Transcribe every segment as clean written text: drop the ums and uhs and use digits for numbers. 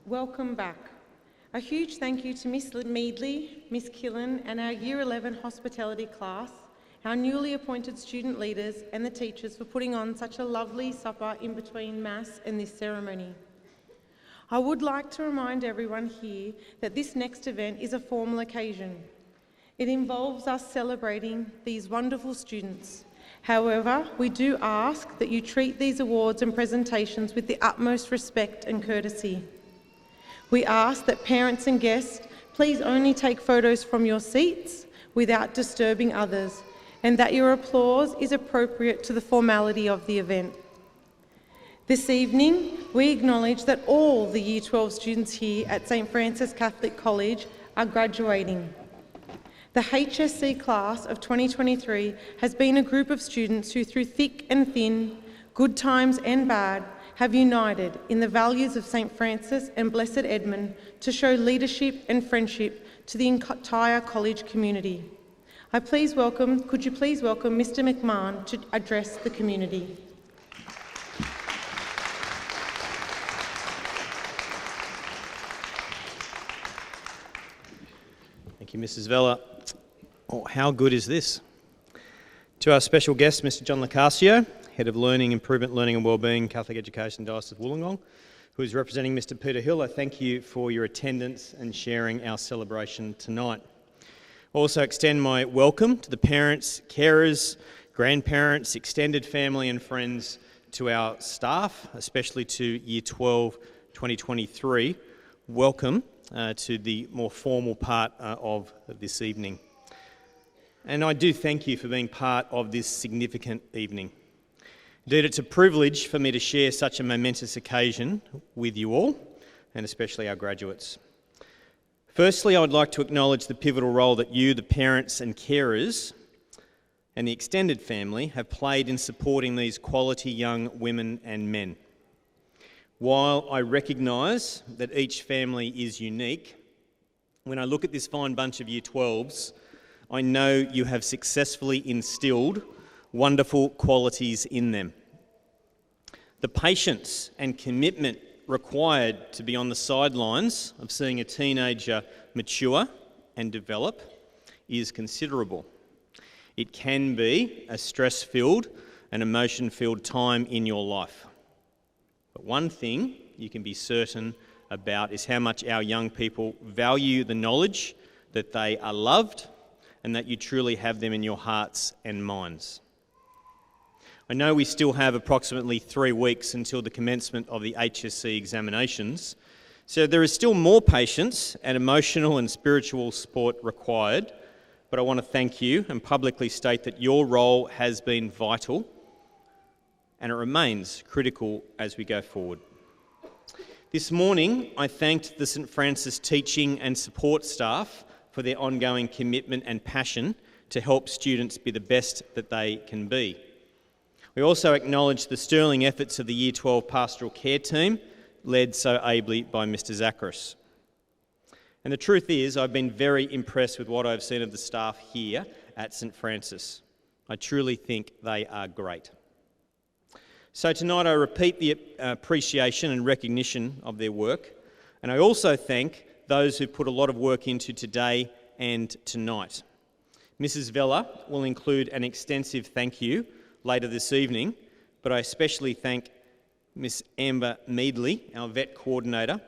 Welcome back. A huge thank you to Miss Meadley, Miss Killen and our Year 11 hospitality class, our newly appointed student leaders and the teachers for putting on such a lovely supper in between Mass and this ceremony. I would like to remind everyone here that this next event is a formal occasion. It involves us celebrating these wonderful students. However, we do ask that you treat these awards and presentations with the utmost respect and courtesy. We ask that parents and guests please only take photos from your seats without disturbing others, and that your applause is appropriate to the formality of the event. This evening, we acknowledge that all the Year 12 students here at St Francis Catholic College are graduating. The HSC class of 2023 has been a group of students who, through thick and thin, good times and bad, have united in the values of St Francis and Blessed Edmund to show leadership and friendship to the entire college community. Could you please welcome Mr McMahon to address the community. Thank you, Mrs. Vella. Oh, how good is this? To our special guest, Mr. John Lacasio, Head of Learning, Improvement, Learning and Wellbeing, Catholic Education, Diocese of Wollongong, who is representing Mr. Peter Hill, I thank you for your attendance and sharing our celebration tonight. I also extend my welcome to the parents, carers, grandparents, extended family and friends, to our staff, especially to Year 12 2023. Welcome to the more formal part of this evening. And I do thank you for being part of this significant evening. Indeed, it's a privilege for me to share such a momentous occasion with you all, and especially our graduates. Firstly, I would like to acknowledge the pivotal role that you, the parents and carers, and the extended family have played in supporting these quality young women and men. While I recognise that each family is unique, when I look at this fine bunch of Year 12s, I know you have successfully instilled wonderful qualities in them. The patience and commitment required to be on the sidelines of seeing a teenager mature and develop is considerable. It can be a stress-filled and emotion-filled time in your life. But one thing you can be certain about is how much our young people value the knowledge that they are loved and that you truly have them in your hearts and minds. I know we still have approximately 3 weeks until the commencement of the HSC examinations, so there is still more patience and emotional and spiritual support required, but I want to thank you and publicly state that your role has been vital and it remains critical as we go forward. This morning, I thanked the St Francis teaching and support staff for their ongoing commitment and passion to help students be the best that they can be. We also acknowledge the sterling efforts of the Year 12 Pastoral Care team, led so ably by Mr Zachris. And the truth is, I've been very impressed with what I've seen of the staff here at St Francis. I truly think they are great. So tonight I repeat the appreciation and recognition of their work, and I also thank those who put a lot of work into today and tonight. Mrs Vella will include an extensive thank you later this evening, but I especially thank Miss Amber Meadley, our vet coordinator,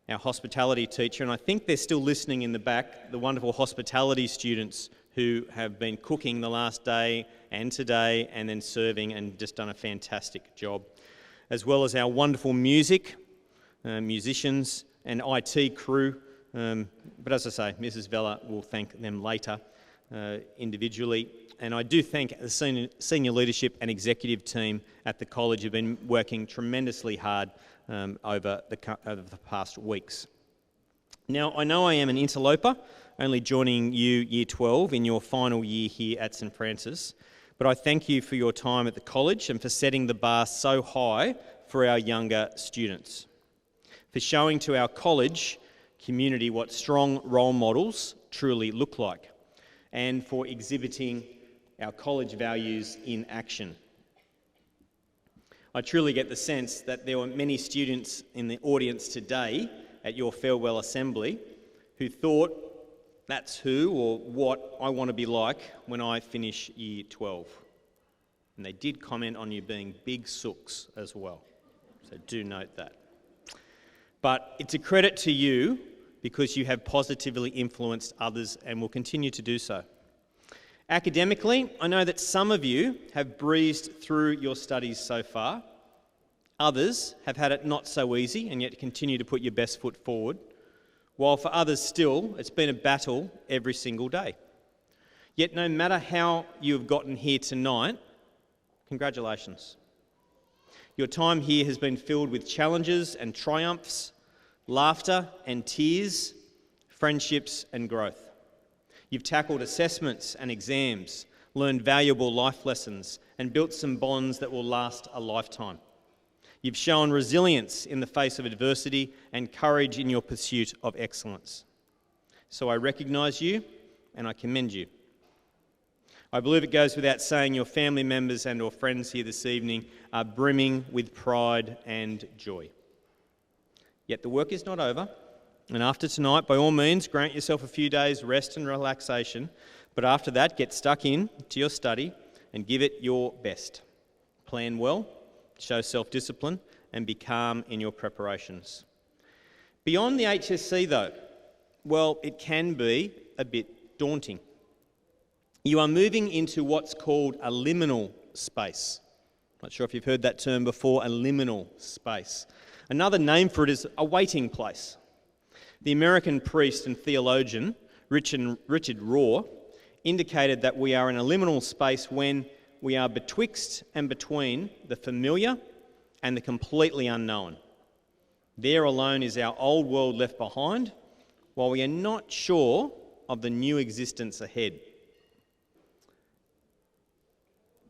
our hospitality teacher, and I think they're still listening in the back, the wonderful hospitality students who have been cooking the last day and today and then serving and just done a fantastic job, as well as our wonderful musicians and IT crew. But as I say, Mrs Vella will thank them later individually. And I do thank the senior leadership and executive team at the college who have been working tremendously hard over the past weeks. Now, I know I am an interloper, only joining you, Year 12, in your final year here at St Francis, but I thank you for your time at the college and for setting the bar so high for our younger students, for showing to our college community what strong role models truly look like, and for exhibiting our college values in action. I truly get the sense that there were many students in the audience today at your farewell assembly who thought, that's who or what I want to be like when I finish year 12. And they did comment on you being big sooks as well. So do note that. But it's a credit to you because you have positively influenced others and will continue to do so. Academically, I know that some of you have breezed through your studies so far. Others have had it not so easy and yet continue to put your best foot forward. While for others still, it's been a battle every single day. Yet no matter how you have gotten here tonight, congratulations. Your time here has been filled with challenges and triumphs, laughter and tears, friendships and growth. You've tackled assessments and exams, learned valuable life lessons, and built some bonds that will last a lifetime. You've shown resilience in the face of adversity and courage in your pursuit of excellence. So I recognise you and I commend you. I believe it goes without saying your family members and or friends here this evening are brimming with pride and joy. Yet the work is not over, and after tonight, by all means, grant yourself a few days rest and relaxation, but after that, get stuck in to your study and give it your best. Plan well, show self-discipline, and be calm in your preparations. Beyond the HSC though, well, it can be a bit daunting. You are moving into what's called a liminal space. Not sure if you've heard that term before, a liminal space. Another name for it is a waiting place. The American priest and theologian Richard Rohr indicated that we are in a liminal space when we are betwixt and between the familiar and the completely unknown. There alone is our old world left behind, while we are not sure of the new existence ahead.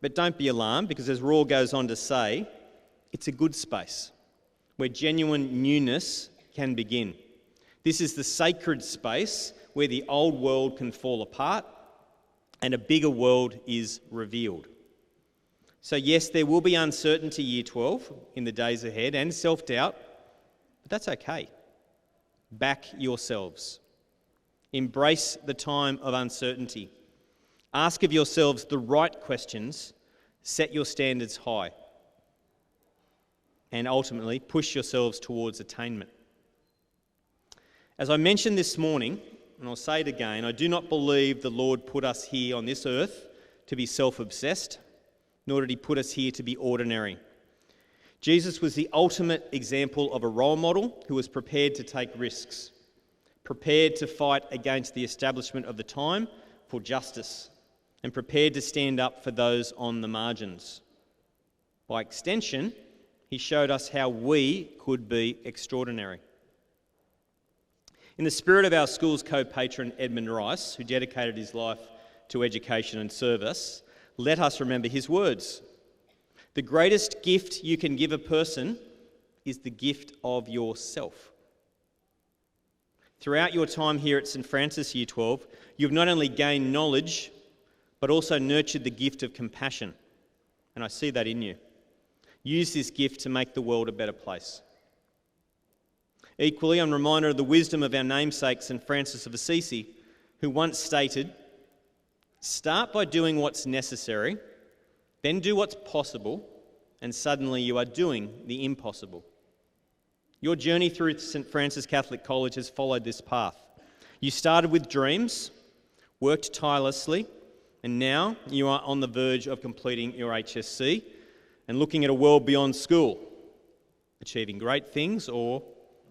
But don't be alarmed, because as Rohr goes on to say, it's a good space where genuine newness can begin. This is the sacred space where the old world can fall apart and a bigger world is revealed. So yes, there will be uncertainty year 12 in the days ahead and self-doubt, but that's okay. Back yourselves. Embrace the time of uncertainty. Ask of yourselves the right questions, set your standards high, and ultimately push yourselves towards attainment. As I mentioned this morning, and I'll say it again, I do not believe the Lord put us here on this earth to be self-obsessed, nor did he put us here to be ordinary. Jesus was the ultimate example of a role model who was prepared to take risks, prepared to fight against the establishment of the time for justice, and prepared to stand up for those on the margins. By extension, he showed us how we could be extraordinary. In the spirit of our school's co-patron Edmund Rice, who dedicated his life to education and service, let us remember his words. The greatest gift you can give a person is the gift of yourself. Throughout your time here at St Francis Year 12, you've not only gained knowledge, but also nurtured the gift of compassion. And I see that in you. Use this gift to make the world a better place. Equally, I'm reminded of the wisdom of our namesake, St Francis of Assisi, who once stated, "Start by doing what's necessary, then do what's possible, and suddenly you are doing the impossible." Your journey through St Francis Catholic College has followed this path. You started with dreams, worked tirelessly, and now you are on the verge of completing your HSC and looking at a world beyond school, achieving great things or,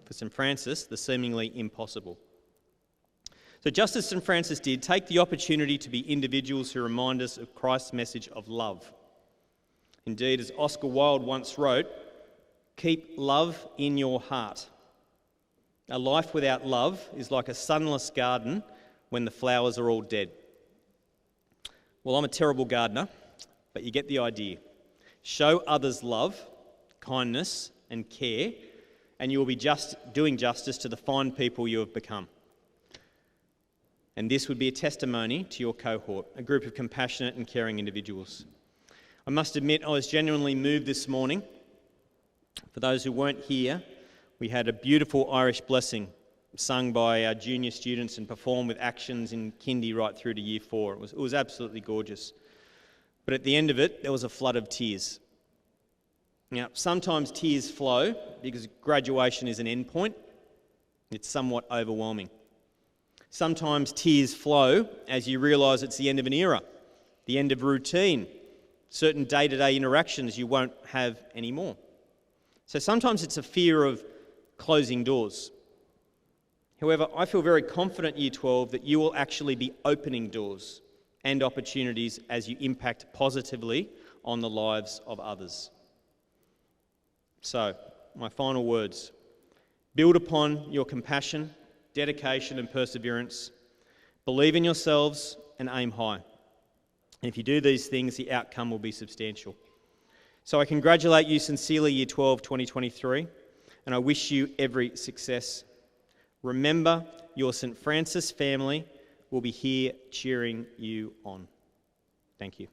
for St Francis, the seemingly impossible. So just as St Francis did, take the opportunity to be individuals who remind us of Christ's message of love. Indeed, as Oscar Wilde once wrote, keep love in your heart. A life without love is like a sunless garden when the flowers are all dead. Well, I'm a terrible gardener, but you get the idea. Show others love, kindness, and care, and you will be just doing justice to the fine people you have become. And this would be a testimony to your cohort, a group of compassionate and caring individuals. I must admit, I was genuinely moved this morning For those who weren't here, we had a beautiful Irish blessing sung by our junior students and performed with actions in kindy right through to year 4. It was absolutely gorgeous. But at the end of it, there was a flood of tears. Now, sometimes tears flow because graduation is an end point. It's somewhat overwhelming. Sometimes tears flow as you realise it's the end of an era, the end of routine, certain day-to-day interactions you won't have anymore. So sometimes it's a fear of closing doors. However, I feel very confident, Year 12, that you will actually be opening doors and opportunities as you impact positively on the lives of others. So, my final words. Build upon your compassion, dedication and perseverance. Believe in yourselves and aim high. And if you do these things, the outcome will be substantial. So I congratulate you sincerely, Year 12 2023, and I wish you every success. Remember, your St Francis family will be here cheering you on. Thank you.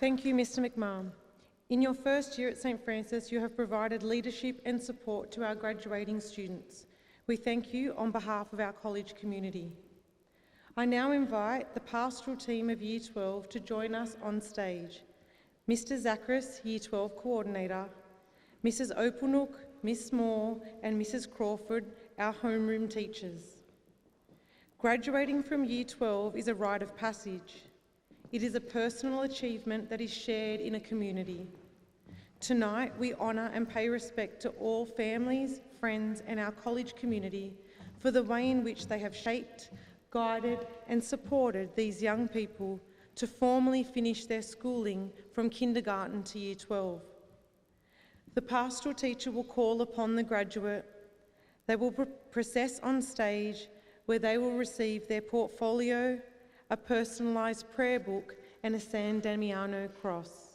Thank you, Mr. McMahon. In your first year at St Francis, you have provided leadership and support to our graduating students. We thank you on behalf of our college community. I now invite the pastoral team of Year 12 to join us on stage. Mr. Zachris, Year 12 Coordinator, Mrs. Opalnook, Miss Moore and Mrs. Crawford, our homeroom teachers. Graduating from Year 12 is a rite of passage. It is a personal achievement that is shared in a community. Tonight, we honour and pay respect to all families, friends and our college community for the way in which they have shaped, guided and supported these young people to formally finish their schooling from kindergarten to Year 12. The pastoral teacher will call upon the graduate. They will process on stage where they will receive their portfolio, a personalised prayer book and a San Damiano cross.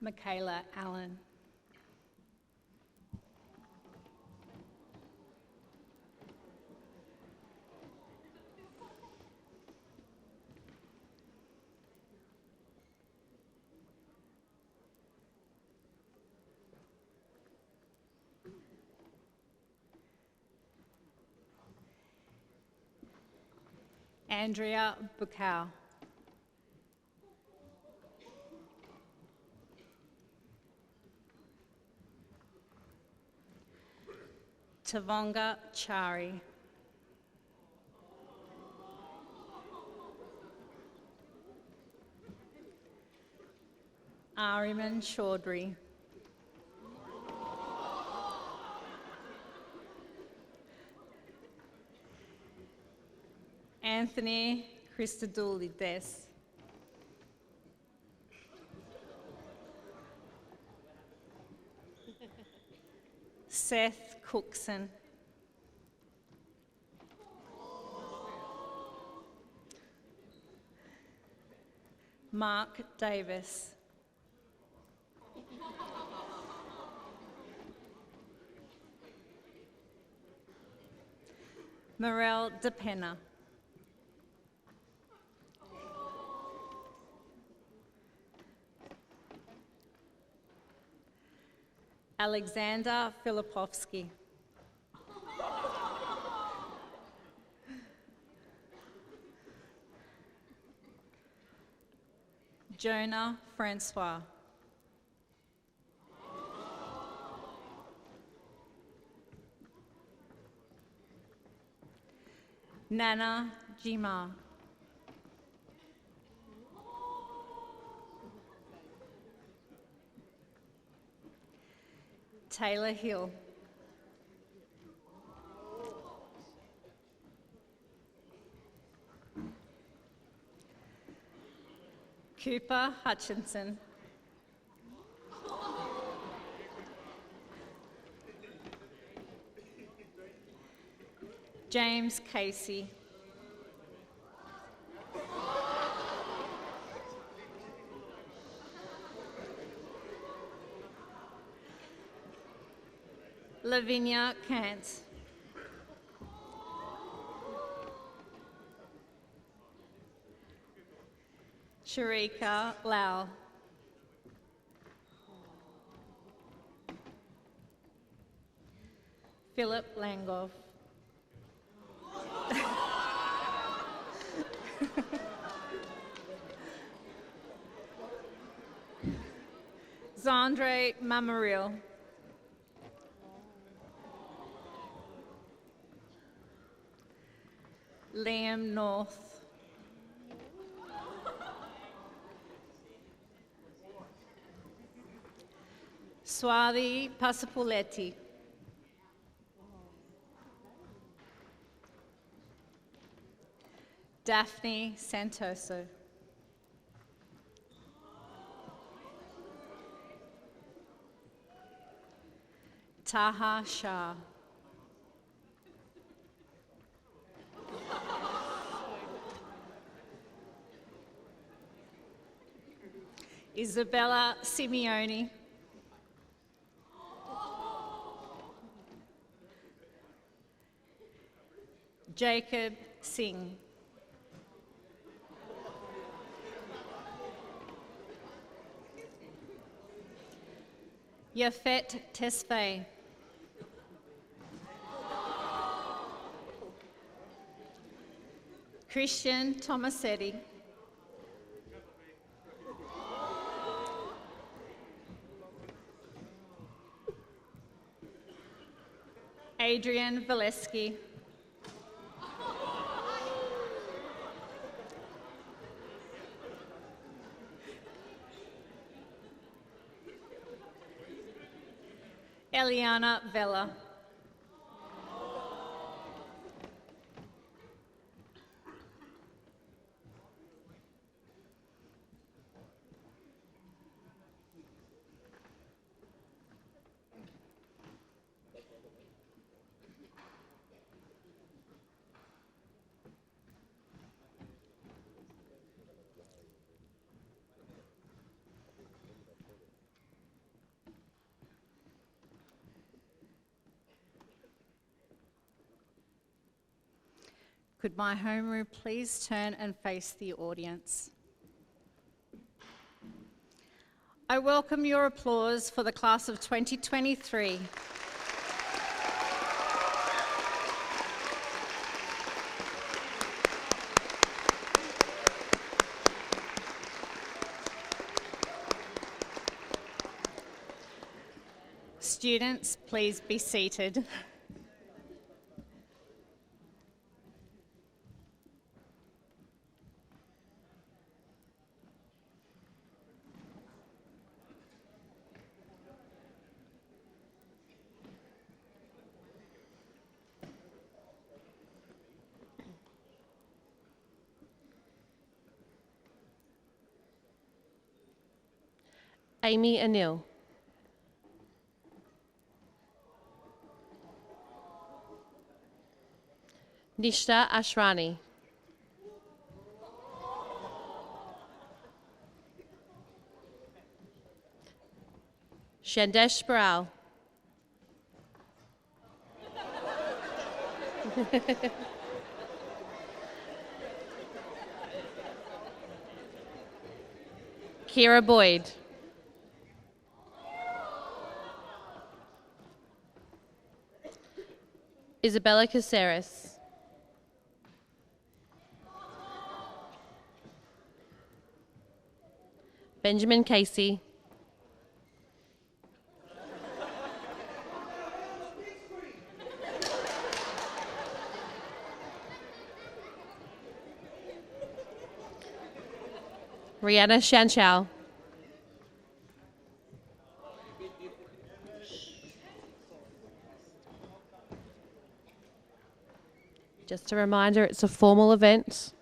Michaela Allen. Andrea Bukau. Tavonga Chari. Ariman Chaudhry. Anthony Christodoulides. Seth Cookson. Mark Davis. Morel DePena. Alexander Filipovsky. Jonah Francois. Nana Jima. Taylor Hill. Cooper Hutchinson. James Casey. Lavinia Kant. Sharika Lau. Philip Langhoff. Zandre Mamaril. Liam North. Swathi Pasapuletti. Daphne Santoso. Taha Shah. Isabella Simeone. Jacob Singh. Yafet Tesfaye. Christian Tomasetti. Adrian Valesky. Eliana Vella. Could my homeroom please turn and face the audience? I welcome your applause for the class of 2023. Students, please be seated. Amy Anil. Nishta Ashrani. Shandesh Baral. Kira Boyd. Isabella Caceres. Benjamin Casey. Rihanna Shanchao. Just a reminder, it's a formal event.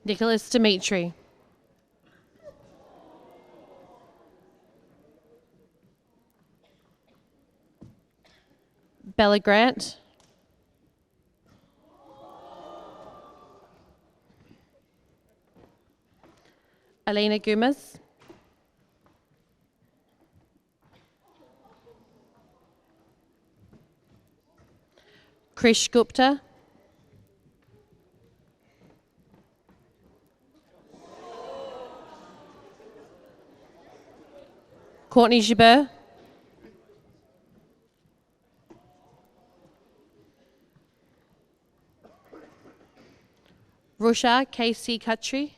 Nicholas Dimitri. Bella Grant. Alina Gumas, Krish Gupta, Courtney Gibert, Rusha K.C. Khatri,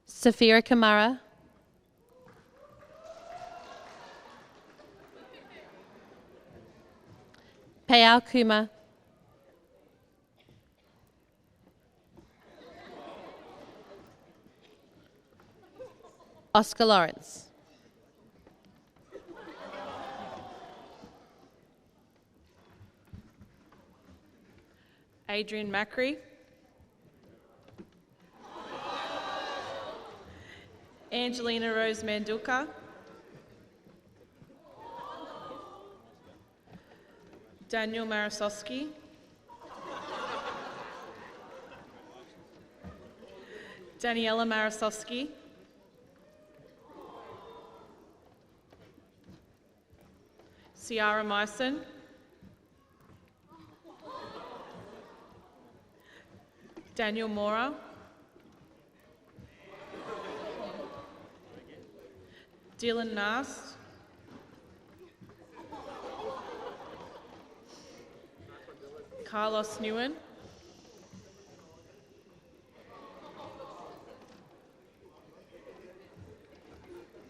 Safira Kamara, Payal Kumar, Oscar Lawrence. Adrian Macri. Angelina Rose Manduka. Daniel Marasowski. Daniela Marasowski. Ciara Myson. Daniel Mora. Dylan Nast. Carlos Nguyen.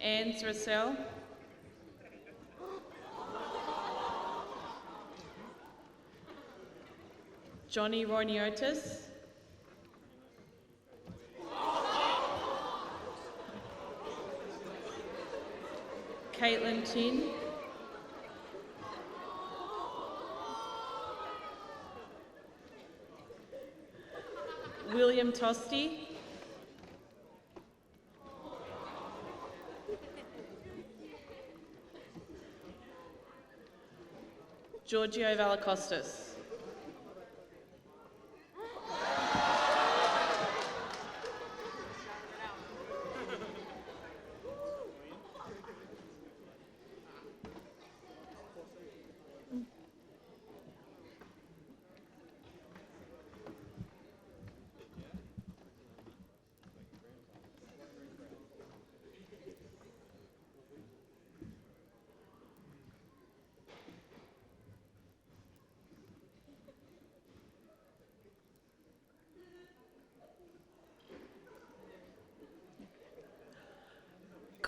Anne Zrasel. Johnny Royniotis. Caitlin Tin. William Tosti. Giorgio Valakostas.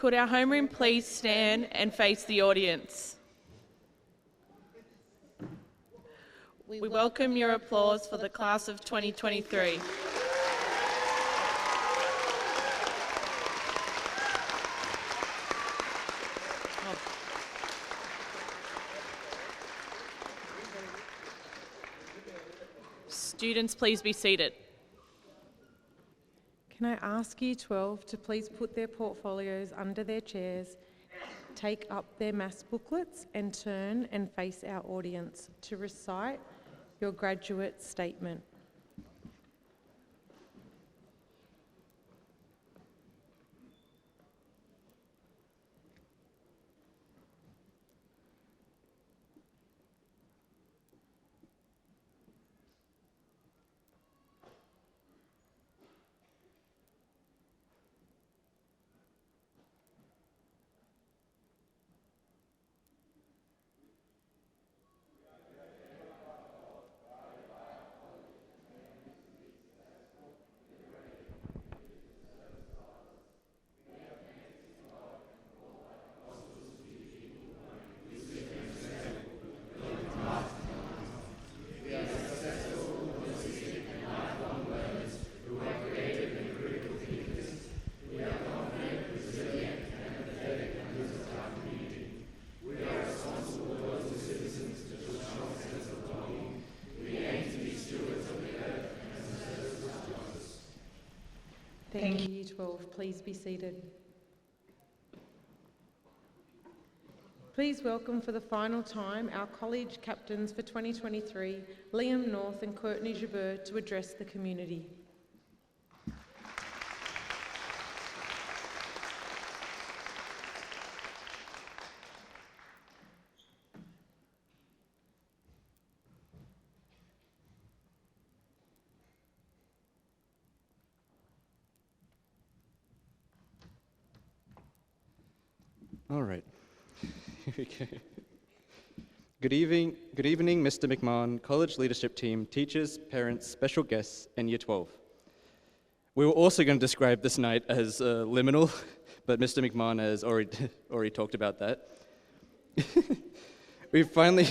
Could our homeroom please stand and face the audience? We welcome your applause for the class of 2023. Students, please be seated. Can I ask Year 12 to please put their portfolios under their chairs, take up their maths booklets and turn and face our audience to recite your graduate statement. Thank you, Year 12. Please be seated. Please Please welcome for the final time our college captains for 2023, Liam North and Courtney Jabeur, to address the community. All right. Here we go. Good evening, Mr. McMahon, college leadership team, teachers, parents, special guests, and Year 12. We were also going to describe this night as liminal, but Mr. McMahon has already talked about that. We finally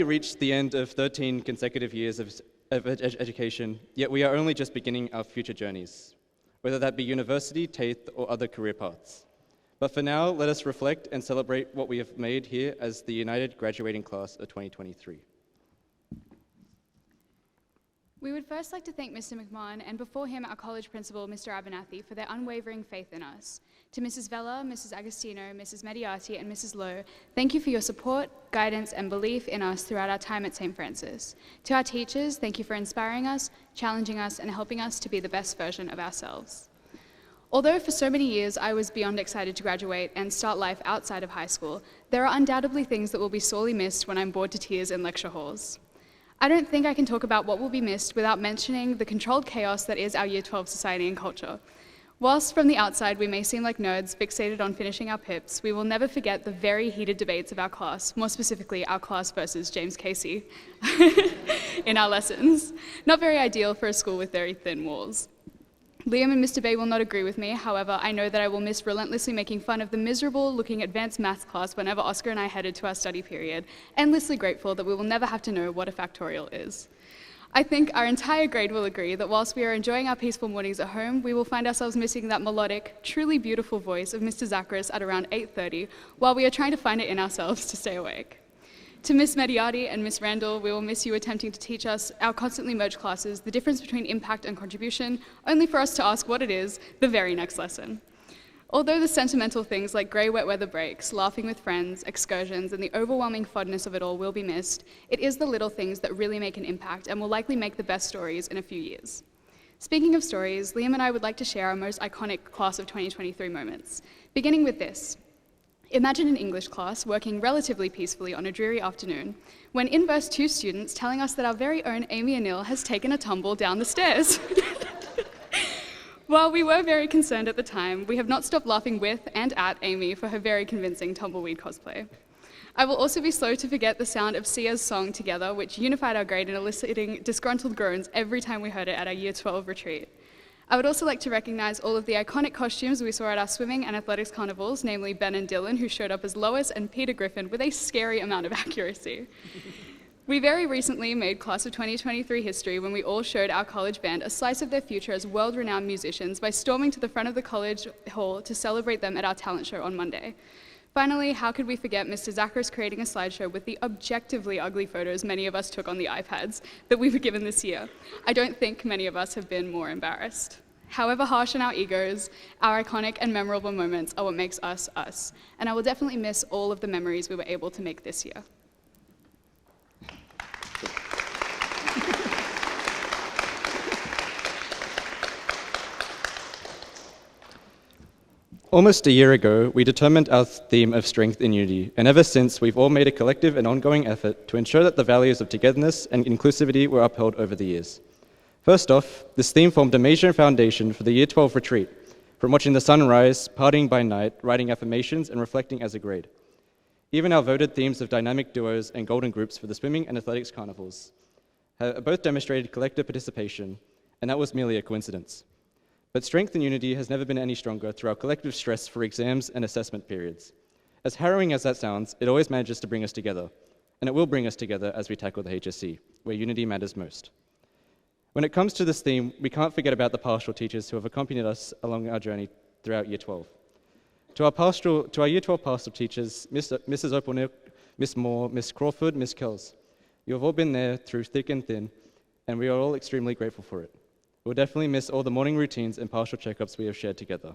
reached the end of 13 consecutive years of education, yet we are only just beginning our future journeys, whether that be university, TAFE, or other career paths. But for now, let us reflect and celebrate what we have made here as the United Graduating Class of 2023. We would first like to thank Mr. McMahon and before him our college principal, Mr. Abernathy, for their unwavering faith in us. To Mrs. Vella, Mrs. Agostino, Mrs. Mediati, and Mrs. Lowe, thank you for your support, guidance, and belief in us throughout our time at St. Francis. To our teachers, thank you for inspiring us, challenging us, and helping us to be the best version of ourselves. Although for so many years I was beyond excited to graduate and start life outside of high school, there are undoubtedly things that will be sorely missed when I'm bored to tears in lecture halls. I don't think I can talk about what will be missed without mentioning the controlled chaos that is our Year 12 society and culture. Whilst from the outside we may seem like nerds fixated on finishing our pips, we will never forget the very heated debates of our class, more specifically our class versus James Casey, in our lessons. Not very ideal for a school with very thin walls. Liam and Mr. Bay will not agree with me, however, I know that I will miss relentlessly making fun of the miserable-looking advanced maths class whenever Oscar and I headed to our study period, endlessly grateful that we will never have to know what a factorial is. I think our entire grade will agree that whilst we are enjoying our peaceful mornings at home, we will find ourselves missing that melodic, truly beautiful voice of Mr. Zachris at around 8:30, while we are trying to find it in ourselves to stay awake. To Miss Mediati and Miss Randall, we will miss you attempting to teach us, our constantly merged classes, the difference between impact and contribution, only for us to ask what it is the very next lesson. Although the sentimental things like grey wet weather breaks, laughing with friends, excursions, and the overwhelming fondness of it all will be missed, it is the little things that really make an impact and will likely make the best stories in a few years. Speaking of stories, Liam and I would like to share our most iconic Class of 2023 moments, beginning with this. Imagine an English class working relatively peacefully on a dreary afternoon, when in burst two students telling us that our very own Amy Anil has taken a tumble down the stairs. While we were very concerned at the time, we have not stopped laughing with and at Amy for her very convincing tumbleweed cosplay. I will also be slow to forget the sound of Sia's song Together, which unified our grade in eliciting disgruntled groans every time we heard it at our Year 12 retreat. I would also like to recognise all of the iconic costumes we saw at our swimming and athletics carnivals, namely Ben and Dylan, who showed up as Lois and Peter Griffin with a scary amount of accuracy. We very recently made Class of 2023 history when we all showed our college band a slice of their future as world-renowned musicians by storming to the front of the college hall to celebrate them at our talent show on Monday. Finally, how could we forget Mr. Zachris creating a slideshow with the objectively ugly photos many of us took on the iPads that we were given this year? I don't think many of us have been more embarrassed. However harsh in our egos, our iconic and memorable moments are what makes us us, and I will definitely miss all of the memories we were able to make this year. Almost a year ago, we determined our theme of strength in unity, and ever since, we've all made a collective and ongoing effort to ensure that the values of togetherness and inclusivity were upheld over the years. First off, this theme formed a major foundation for the Year 12 retreat, from watching the sun rise, partying by night, writing affirmations, and reflecting as a grade. Even our voted themes of dynamic duos and golden groups for the swimming and athletics carnivals have both demonstrated collective participation, and that was merely a coincidence. But strength and unity has never been any stronger through our collective stress for exams and assessment periods. As harrowing as that sounds, it always manages to bring us together, and it will bring us together as we tackle the HSC, where unity matters most. When it comes to this theme, we can't forget about the pastoral teachers who have accompanied us along our journey throughout Year 12. To our Year 12 pastoral teachers, Mrs. Opelnick, Miss Moore, Miss Crawford, Miss Kells, you have all been there through thick and thin, and we are all extremely grateful for it. We'll definitely miss all the morning routines and pastoral checkups we have shared together.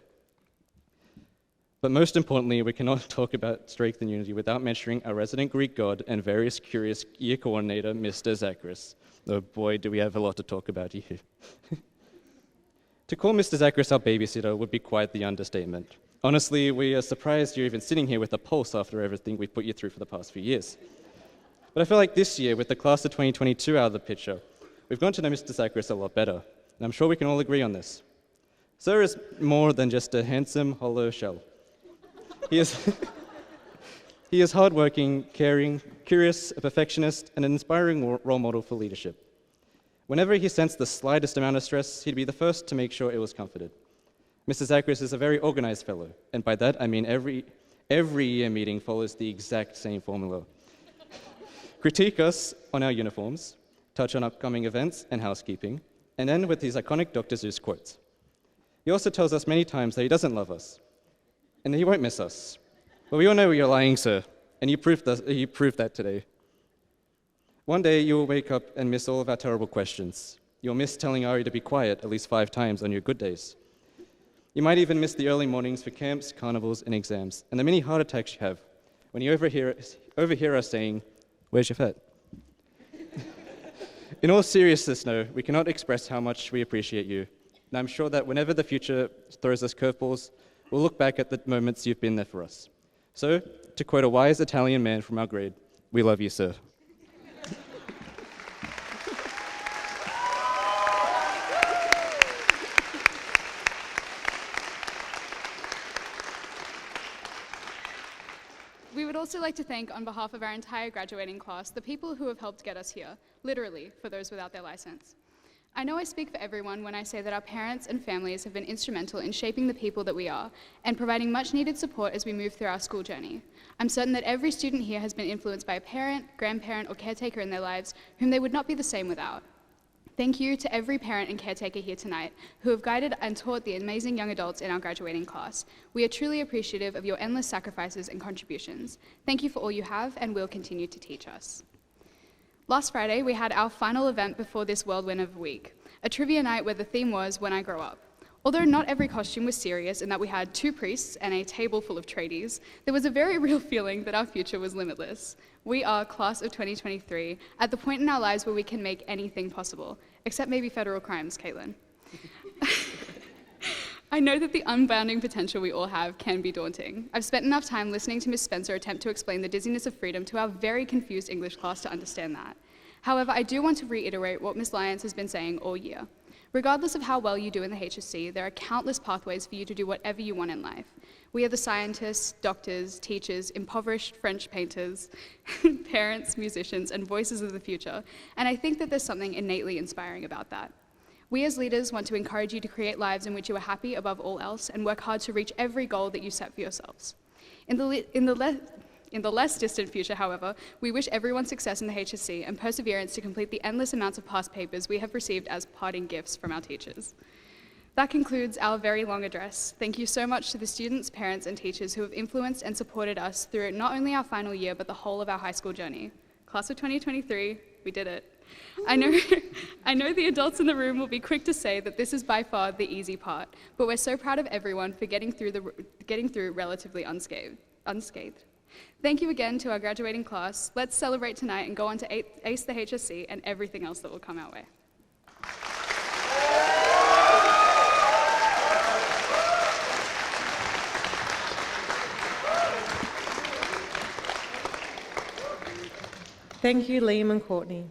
But most importantly, we cannot talk about strength and unity without mentioning our resident Greek god and various curious year coordinator, Mr. Zachris. Oh boy, do we have a lot to talk about here. To call Mr. Zachris our babysitter would be quite the understatement. Honestly, we are surprised you're even sitting here with a pulse after everything we've put you through for the past few years. But I feel like this year, with the class of 2022 out of the picture, we've gotten to know Mr. Zachris a lot better, and I'm sure we can all agree on this. Sir is more than just a handsome, hollow shell. He is hardworking, caring, curious, a perfectionist, and an inspiring role model for leadership. Whenever he sensed the slightest amount of stress, he'd be the first to make sure it was comforted. Mr. Zachris is a very organized fellow, and by that I mean every year meeting follows the exact same formula. Critique us on our uniforms, touch on upcoming events and housekeeping, and end with his iconic Dr. Seuss quotes. He also tells us many times that he doesn't love us, and that he won't miss us. But we all know you're lying, sir, and you proved that today. One day you will wake up and miss all of our terrible questions. You'll miss telling Ari to be quiet at least 5 times on your good days. You might even miss the early mornings for camps, carnivals, and exams, and the many heart attacks you have when you overhear us saying, "Where's your vet?" In all seriousness, no, we cannot express how much we appreciate you. And I'm sure that whenever the future throws us curveballs, we'll look back at the moments you've been there for us. So, to quote a wise Italian man from our grade, we love you, sir. We would also like to thank, on behalf of our entire graduating class, the people who have helped get us here, literally, for those without their license. I know I speak for everyone when I say that our parents and families have been instrumental in shaping the people that we are and providing much needed support as we move through our school journey. I'm certain that every student here has been influenced by a parent, grandparent, or caretaker in their lives whom they would not be the same without. Thank you to every parent and caretaker here tonight who have guided and taught the amazing young adults in our graduating class. We are truly appreciative of your endless sacrifices and contributions. Thank you for all you have and will continue to teach us. Last Friday, we had our final event before this whirlwind of a week, a trivia night where the theme was When I Grow Up. Although not every costume was serious and that we had 2 priests and a table full of tradies, there was a very real feeling that our future was limitless. We are class of 2023, at the point in our lives where we can make anything possible, except maybe federal crimes, Caitlin. I know that the unbounding potential we all have can be daunting. I've spent enough time listening to Ms. Spencer attempt to explain the dizziness of freedom to our very confused English class to understand that. However, I do want to reiterate what Ms. Lyons has been saying all year. Regardless of how well you do in the HSC, there are countless pathways for you to do whatever you want in life. We are the scientists, doctors, teachers, impoverished French painters, parents, musicians, and voices of the future, and I think that there's something innately inspiring about that. We as leaders want to encourage you to create lives in which you are happy above all else and work hard to reach every goal that you set for yourselves. In the less distant future, however, we wish everyone success in the HSC and perseverance to complete the endless amounts of past papers we have received as parting gifts from our teachers. That concludes our very long address. Thank you so much to the students, parents, and teachers who have influenced and supported us through not only our final year, but the whole of our high school journey. Class of 2023, we did it. I know the adults in the room will be quick to say that this is by far the easy part, but we're so proud of everyone for getting through relatively unscathed. Thank you again to our graduating class. Let's celebrate tonight and go on to ace the HSC and everything else that will come our way. Thank you, Liam and Courtney.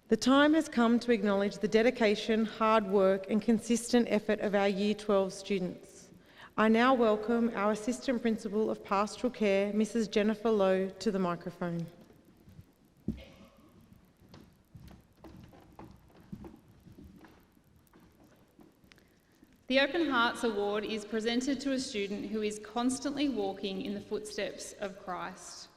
The time has come to acknowledge the dedication, hard work and consistent effort of our Year 12 students. I now welcome our Assistant Principal of Pastoral Care, Mrs. Jennifer Lowe, to the microphone. The Open Hearts Award is presented to a student who is constantly walking in the footsteps of Christ.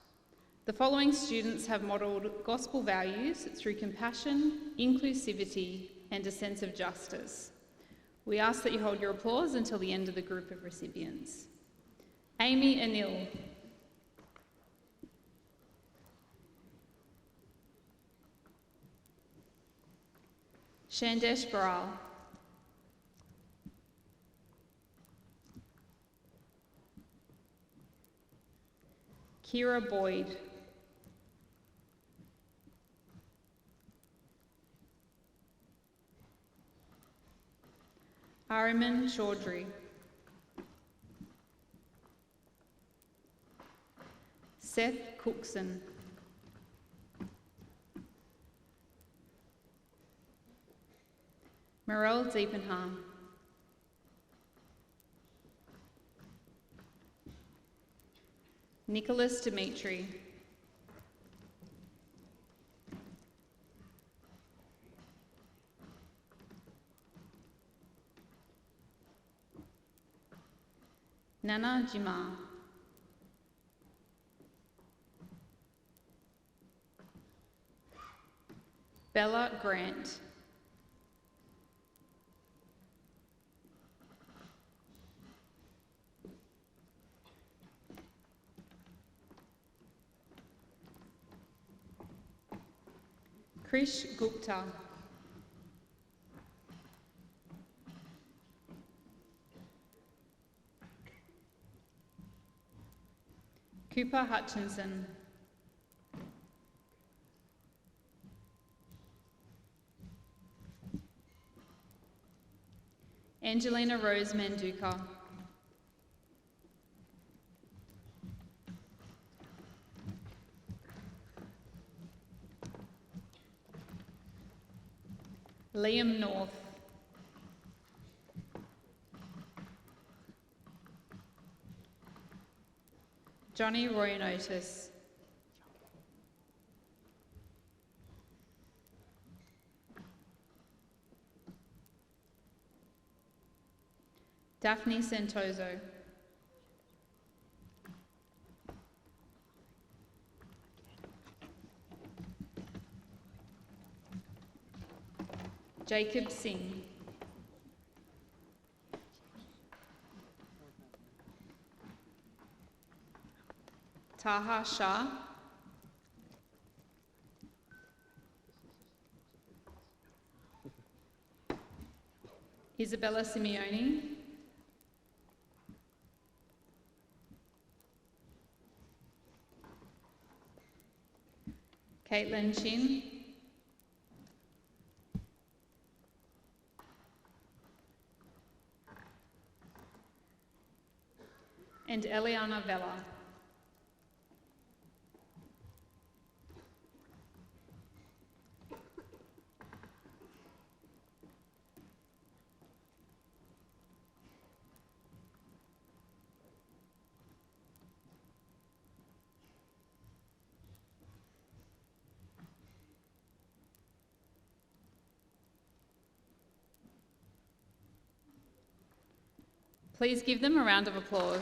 The following students have modelled gospel values through compassion, inclusivity, and a sense of justice. We ask that you hold your applause until the end of the group of recipients. Amy Anil. Shandesh Baral. Kira Boyd. Ariman Chaudhry. Seth Cookson. Morel Deepenham. Nicholas Dimitri. Nana Jima. Bella Grant. Krish Gupta. Cooper Hutchinson. Angelina Rose Manduka. Liam North. Johnny Roynotis. Daphne Santoso. Jacob Singh. Taha Shah. Isabella Simeone. Caitlin Chin. And Eliana Vella. Please give them a round of applause.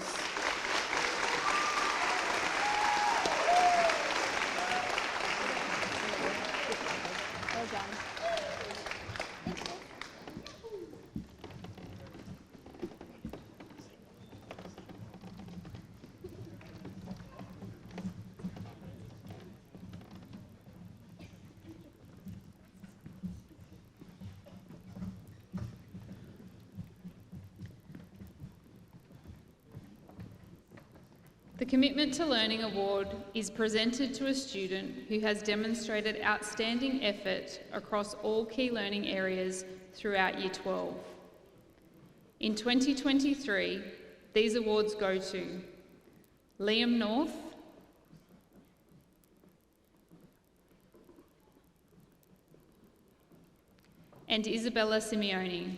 Well done. The Commitment to Learning Award is presented to a student who has demonstrated outstanding effort across all key learning areas throughout Year 12. In 2023, these awards go to Liam North, and Isabella Simeone.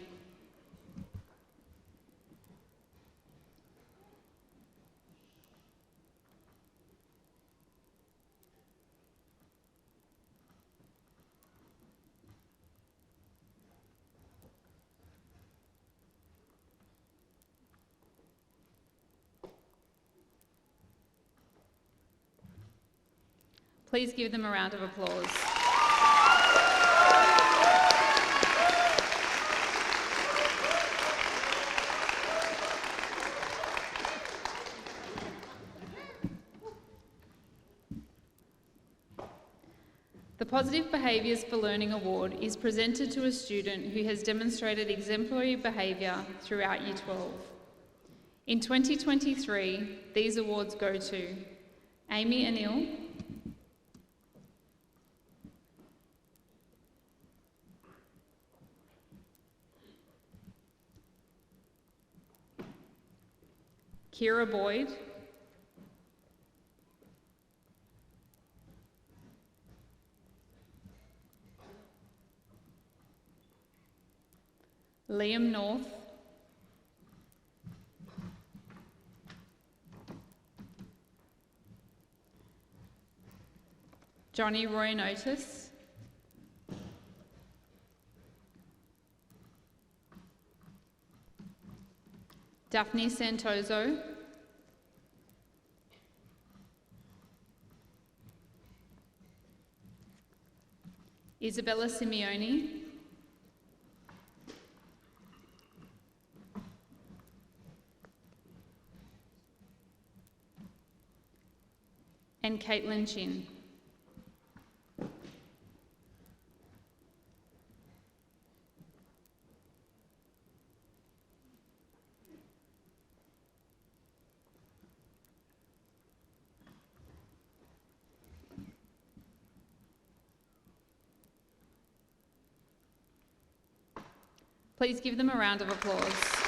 Please give them a round of applause. The Positive Behaviours for Learning Award is presented to a student who has demonstrated exemplary behaviour throughout Year 12. In 2023, these awards go to Amy Anil, Kira Boyd, Liam North, Johnny Roy Notice, Daphne Santoso, Isabella Simeone, and Caitlin Chin. Please give them a round of applause.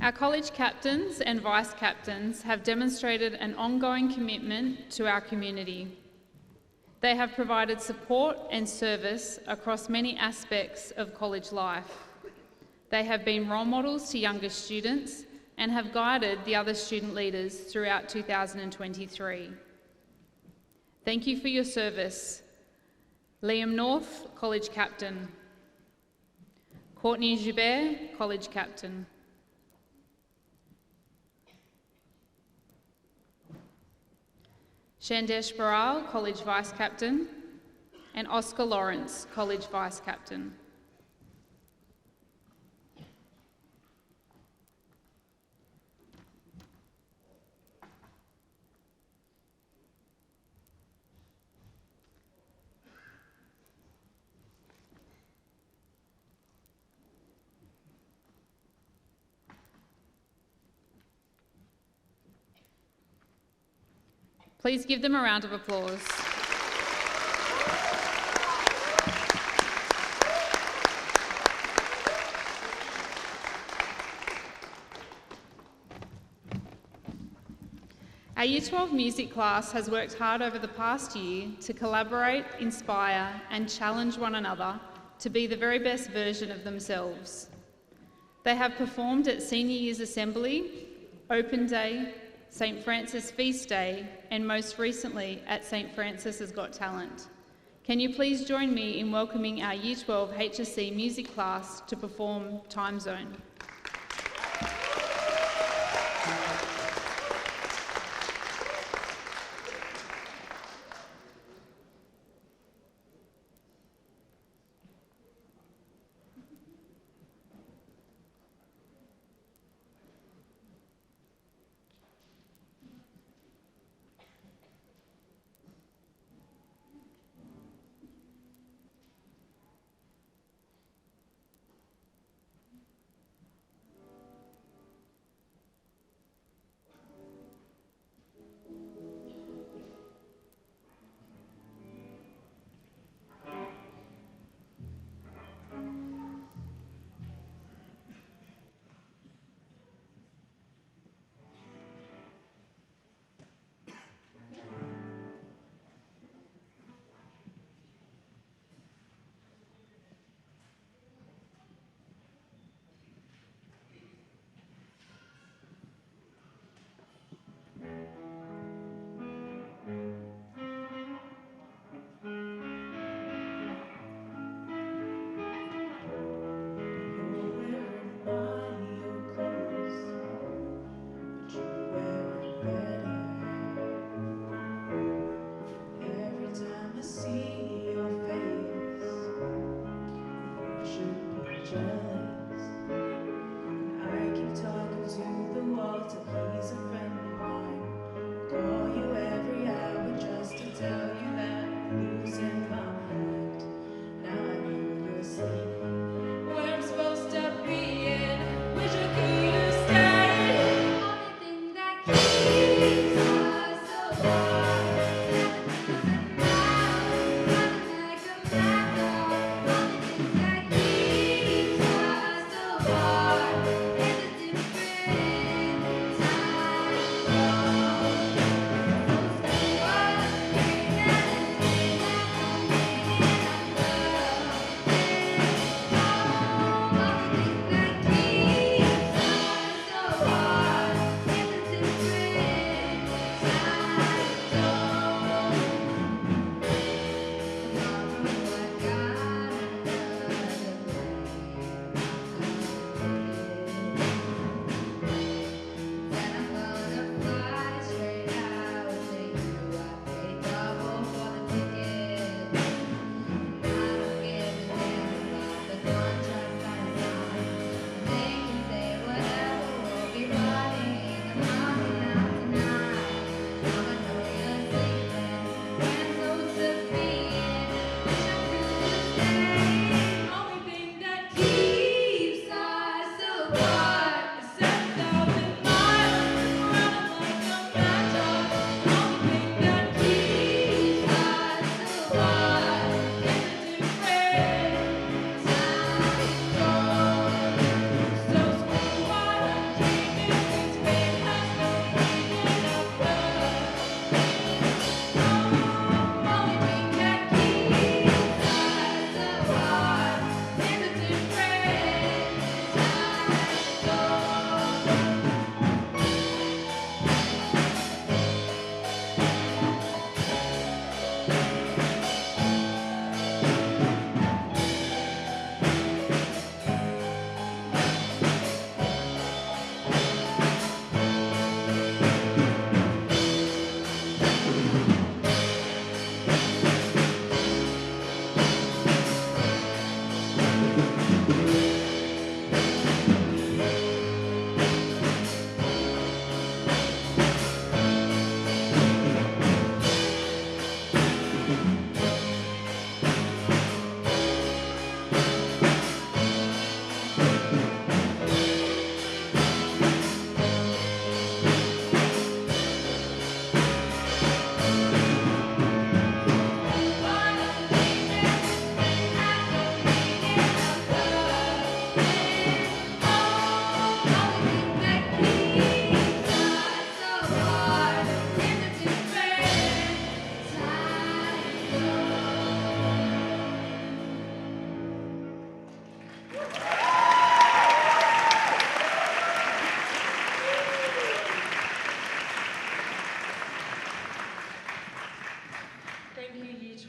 Our college captains and vice captains have demonstrated an ongoing commitment to our community. They have provided support and service across many aspects of college life. They have been role models to younger students and have guided the other student leaders throughout 2023. Thank you for your service. Liam North, College Captain. Courtney Joubert, College Captain. Shandesh Baral, College Vice Captain, and Oscar Lawrence, College Vice Captain. Please give them a round of applause. Our Year 12 music class has worked hard over the past year to collaborate, inspire, and challenge one another to be the very best version of themselves. They have performed at Senior Year's Assembly, Open Day, St Francis Feast Day, and most recently at St Francis Has Got Talent. Can you please join me in welcoming our Year 12 HSC music class to perform Time Zone?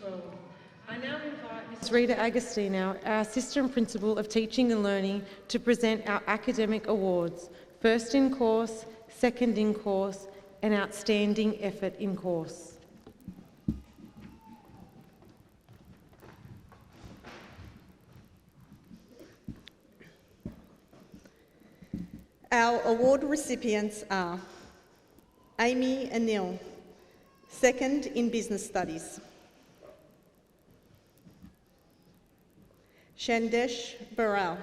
12. I now invite Ms. Rita Agostino, our Assistant Principal of Teaching and Learning, to present our academic awards, First in Course, Second in Course, and Outstanding Effort in Course. Our award recipients are Amy Anil, Second in Business Studies; Shandesh Baral,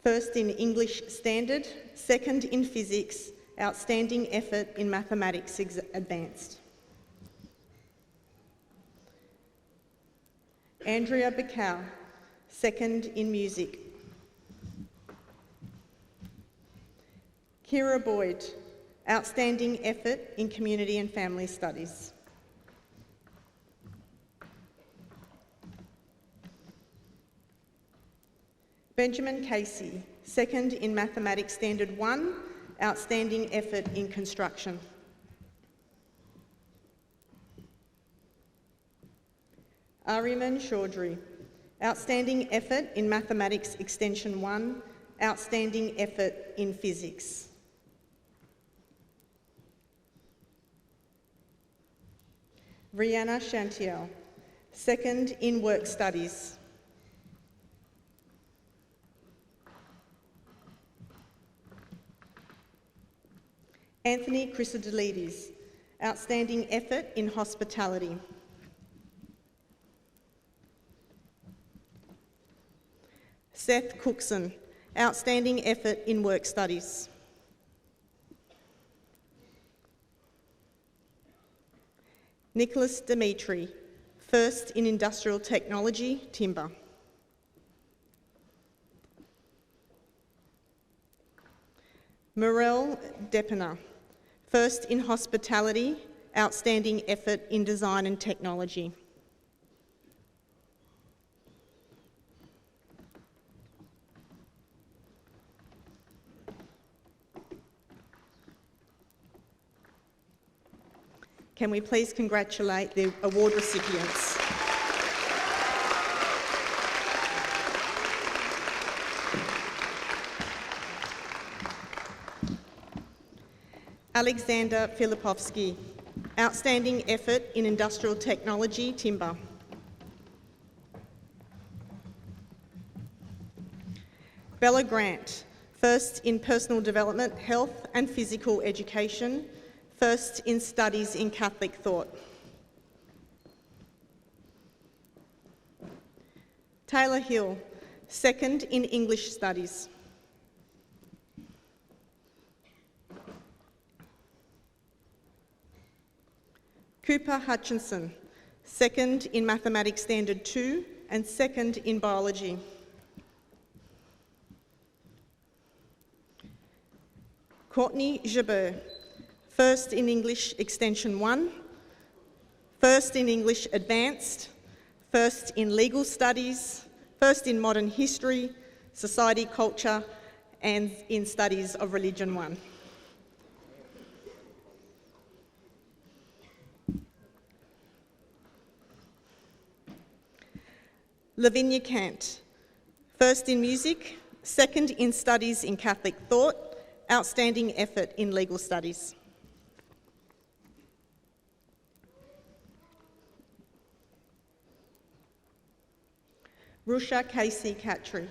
First in English Standard, Second in Physics, Outstanding Effort in Mathematics Advanced; Andrea Bacau, Second in Music; Kira Boyd, Outstanding Effort in Community and Family Studies; Benjamin Casey, Second in Mathematics Standard 1, Outstanding Effort in Construction; Ariman Chaudhry, Outstanding Effort in Mathematics Extension 1, Outstanding Effort in Physics; Rihanna Chantiel, Second in Work Studies; Anthony Chrysodelides, Outstanding Effort in Hospitality; Seth Cookson, Outstanding Effort in Work Studies; Nicholas Dimitri, First in Industrial Technology, Timber; Morel Depina, First in Hospitality, Outstanding Effort in Design and Technology; Can we please congratulate the award recipients? Alexander Filipovsky, Outstanding Effort in Industrial Technology, Timber; Bella Grant, First in Personal Development, Health and Physical Education, First in Studies in Catholic Thought; Taylor Hill, Second in English Studies; Cooper Hutchinson, Second in Mathematics Standard 2 and Second in Biology; Courtney Jabeur, First in English Extension 1, First in English Advanced, First in Legal Studies, First in Modern History, Society Culture, and in Studies of Religion 1. Lavinia Kant, First in Music, Second in Studies in Catholic Thought, Outstanding Effort in Legal Studies. Rusha Casey Katri,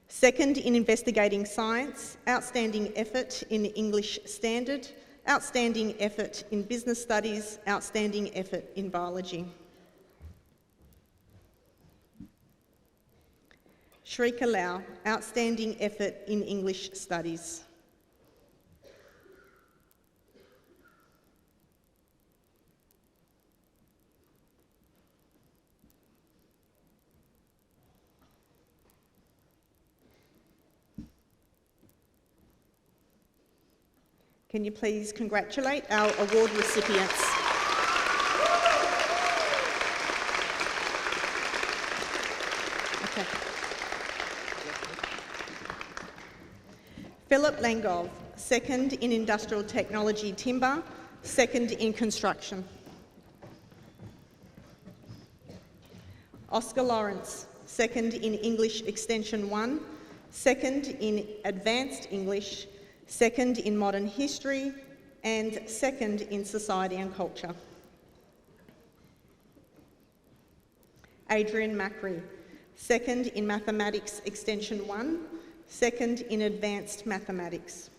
Second in Investigating Science, Outstanding Effort in English Standard, Outstanding Effort in Business Studies, Outstanding Effort in Biology. Shrika Lau, Outstanding Effort in English Studies. Can you please congratulate our award recipients? Okay. Philip Langov, Second in Industrial Technology Timber, Second in Construction. Oscar Lawrence, second in English Extension 1, second in Advanced English, second in Modern History, and second in Society and Culture. Adrian Macri, second in Mathematics Extension 1, second in Advanced Mathematics.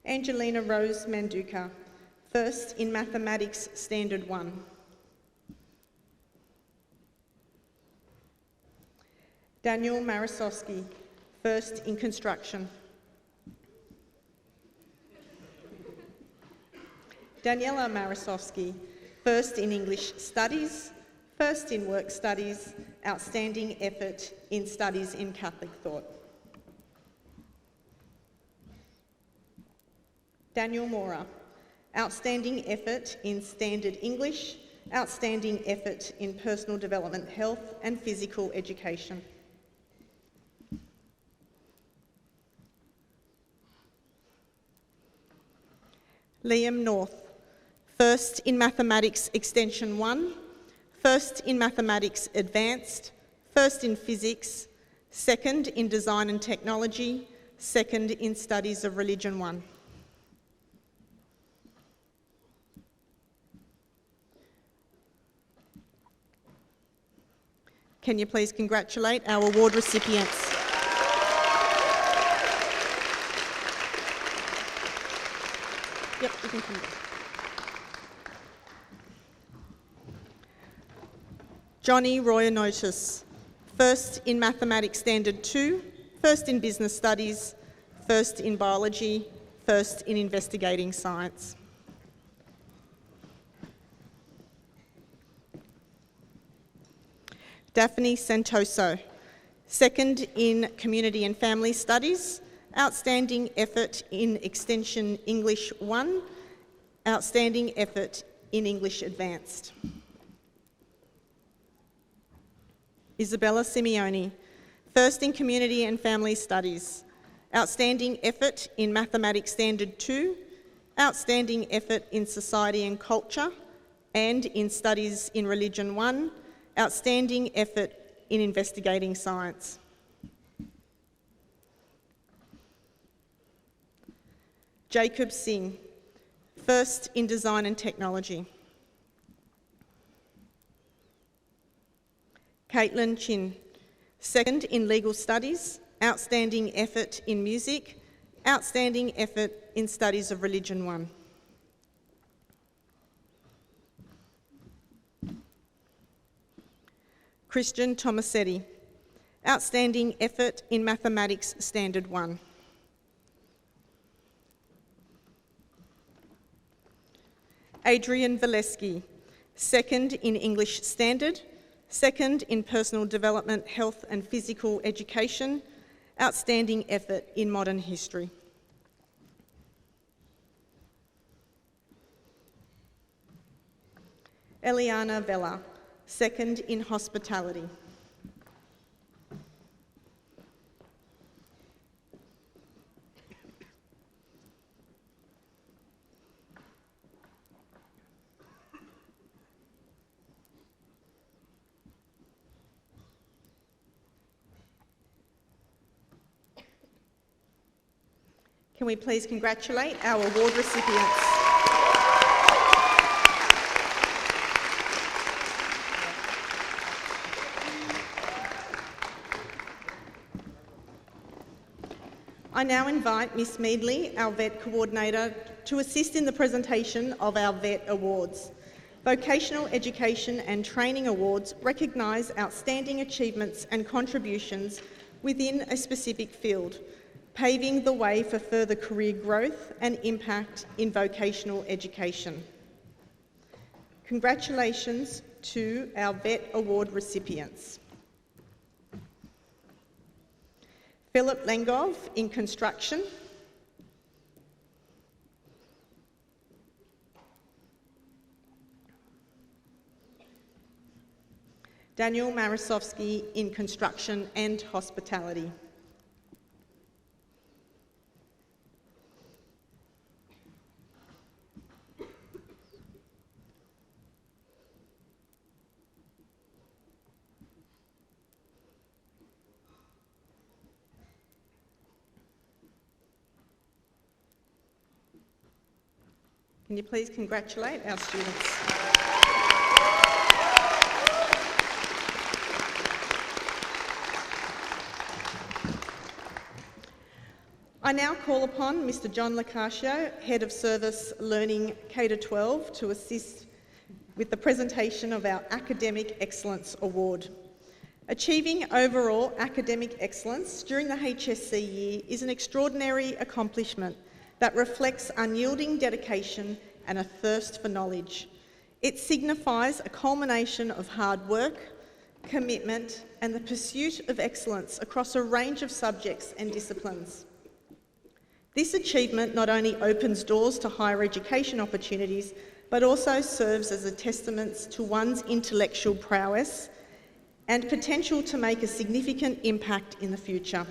Angelina Rose Manduka, first in Mathematics Standard 1. Daniel Marasowski, first in Construction. Daniela Marasowski, first in English Studies, first in Work Studies, outstanding effort in Studies in Catholic Thought. Daniel Mora, outstanding effort in Standard English, outstanding effort in Personal Development, Health and Physical Education. Liam North, first in Mathematics Extension 1, first in Mathematics Advanced, first in Physics, second in Design and Technology, second in Studies of Religion 1. Can you please congratulate our award recipients? Yep, you can come back. Johnny Royanotis, first in Mathematics Standard 2, first in Business Studies, first in Biology, first in Investigating Science. Daphne Santoso, second in Community and Family Studies, outstanding effort in Extension English 1, outstanding effort in English Advanced. Isabella Simeone, first in Community and Family Studies, outstanding effort in Mathematics Standard 2, outstanding effort in Society and Culture and in Studies in Religion 1, outstanding effort in Investigating Science. Jacob Singh, first in Design and Technology. Caitlin Chin, second in Legal Studies, outstanding effort in Music, outstanding effort in Studies of Religion 1. Christian Tomasetti, outstanding effort in Mathematics Standard 1. Adrian Valesky, second in English Standard, second in Personal Development, Health and Physical Education, outstanding effort in Modern History. Eliana Vella, second in Hospitality. Can we please congratulate our award recipients? I now invite Miss Meadley, our VET Coordinator, to assist in the presentation of our VET Awards. Vocational Education and Training Awards recognise outstanding achievements and contributions within a specific field, paving the way for further career growth and impact in vocational education. Congratulations to our VET Award recipients. Philip Lengov in Construction. Daniel Marasowski in Construction and Hospitality. Can you please congratulate our students? I now call upon Mr. John Lacascio, Head of Service Learning K-12, to assist with the presentation of our Academic Excellence Award. Achieving overall academic excellence during the HSC year is an extraordinary accomplishment that reflects unyielding dedication and a thirst for knowledge. It signifies a culmination of hard work, commitment, and the pursuit of excellence across a range of subjects and disciplines. This achievement not only opens doors to higher education opportunities, but also serves as a testament to one's intellectual prowess and potential to make a significant impact in the future.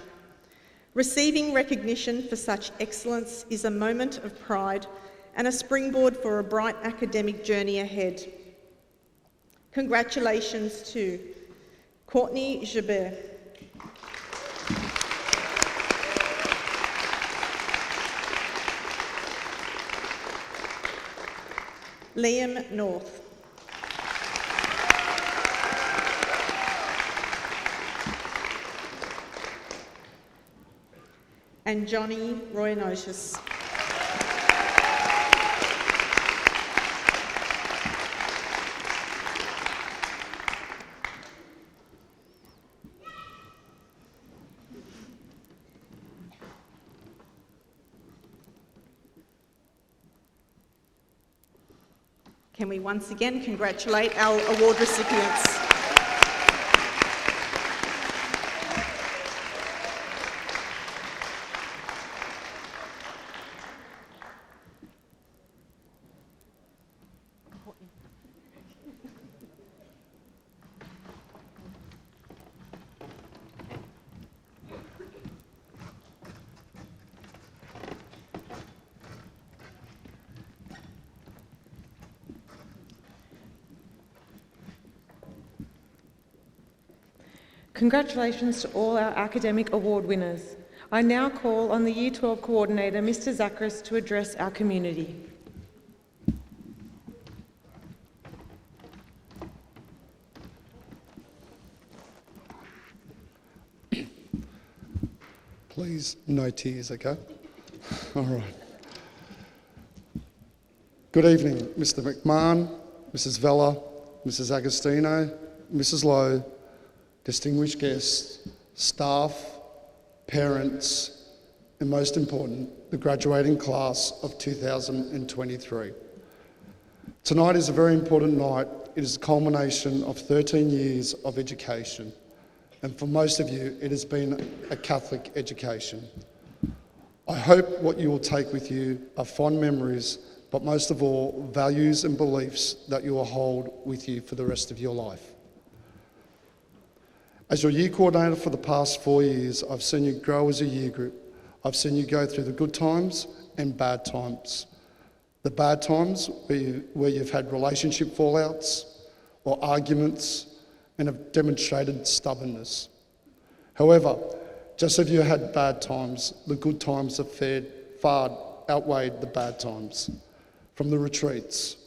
Receiving recognition for such excellence is a moment of pride and a springboard for a bright academic journey ahead. Congratulations to Courtney Jabeur, Liam North, and Johnny Royanotis. Can we once again congratulate our award recipients? Congratulations to all our academic award winners. I now call on the Year 12 Coordinator, Mr. Zachris, to address our community. Please, no tears, okay? All right. Good evening, Mr. McMahon, Mrs. Vella, Mrs. Agostino, Mrs. Lowe, distinguished guests, staff, parents, and most important, the graduating class of 2023. Tonight is a very important night. It is a culmination of 13 years of education, and for most of you, it has been a Catholic education. I hope what you will take with you are fond memories, but most of all, values and beliefs that you will hold with you for the rest of your life. As your year coordinator for the past 4 years, I've seen you grow as a year group. I've seen you go through the good times and bad times. The bad times where you've had relationship fallouts or arguments and have demonstrated stubbornness. However, just as you had bad times, the good times have far outweighed the bad times. From the retreats,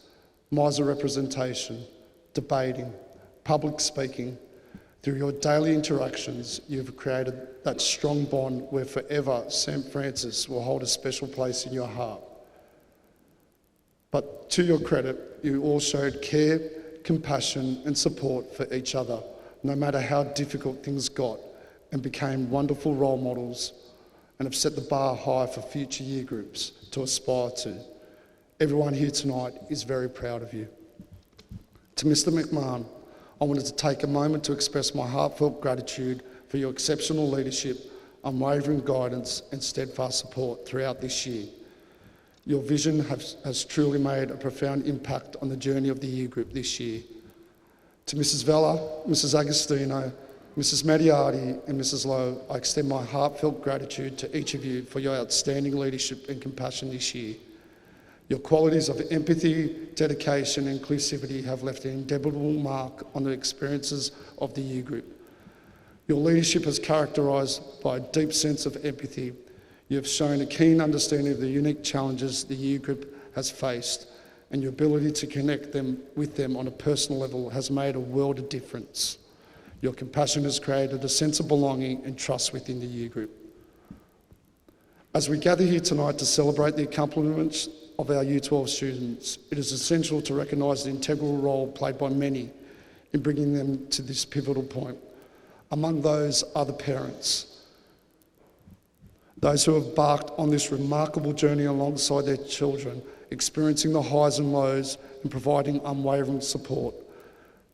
MISA representation, debating, public speaking, through your daily interactions, you've created that strong bond where forever St. Francis will hold a special place in your heart. But to your credit, you all showed care, compassion and support for each other, no matter how difficult things got, and became wonderful role models and have set the bar high for future year groups to aspire to. Everyone here tonight is very proud of you. To Mr. McMahon, I wanted to take a moment to express my heartfelt gratitude for your exceptional leadership, unwavering guidance and steadfast support throughout this year. Your vision has truly made a profound impact on the journey of the year group this year. To Mrs. Vella, Mrs. Agostino, Mrs. Mediati and Mrs. Lowe, I extend my heartfelt gratitude to each of you for your outstanding leadership and compassion this year. Your qualities of empathy, dedication and inclusivity have left an indelible mark on the experiences of the year group. Your leadership is characterised by a deep sense of empathy. You have shown a keen understanding of the unique challenges the year group has faced, and your ability to connect with them on a personal level has made a world of difference. Your compassion has created a sense of belonging and trust within the year group. As we gather here tonight to celebrate the accomplishments of our Year 12 students, it is essential to recognise the integral role played by many in bringing them to this pivotal point. Among those are the parents, those who have embarked on this remarkable journey alongside their children, experiencing the highs and lows and providing unwavering support.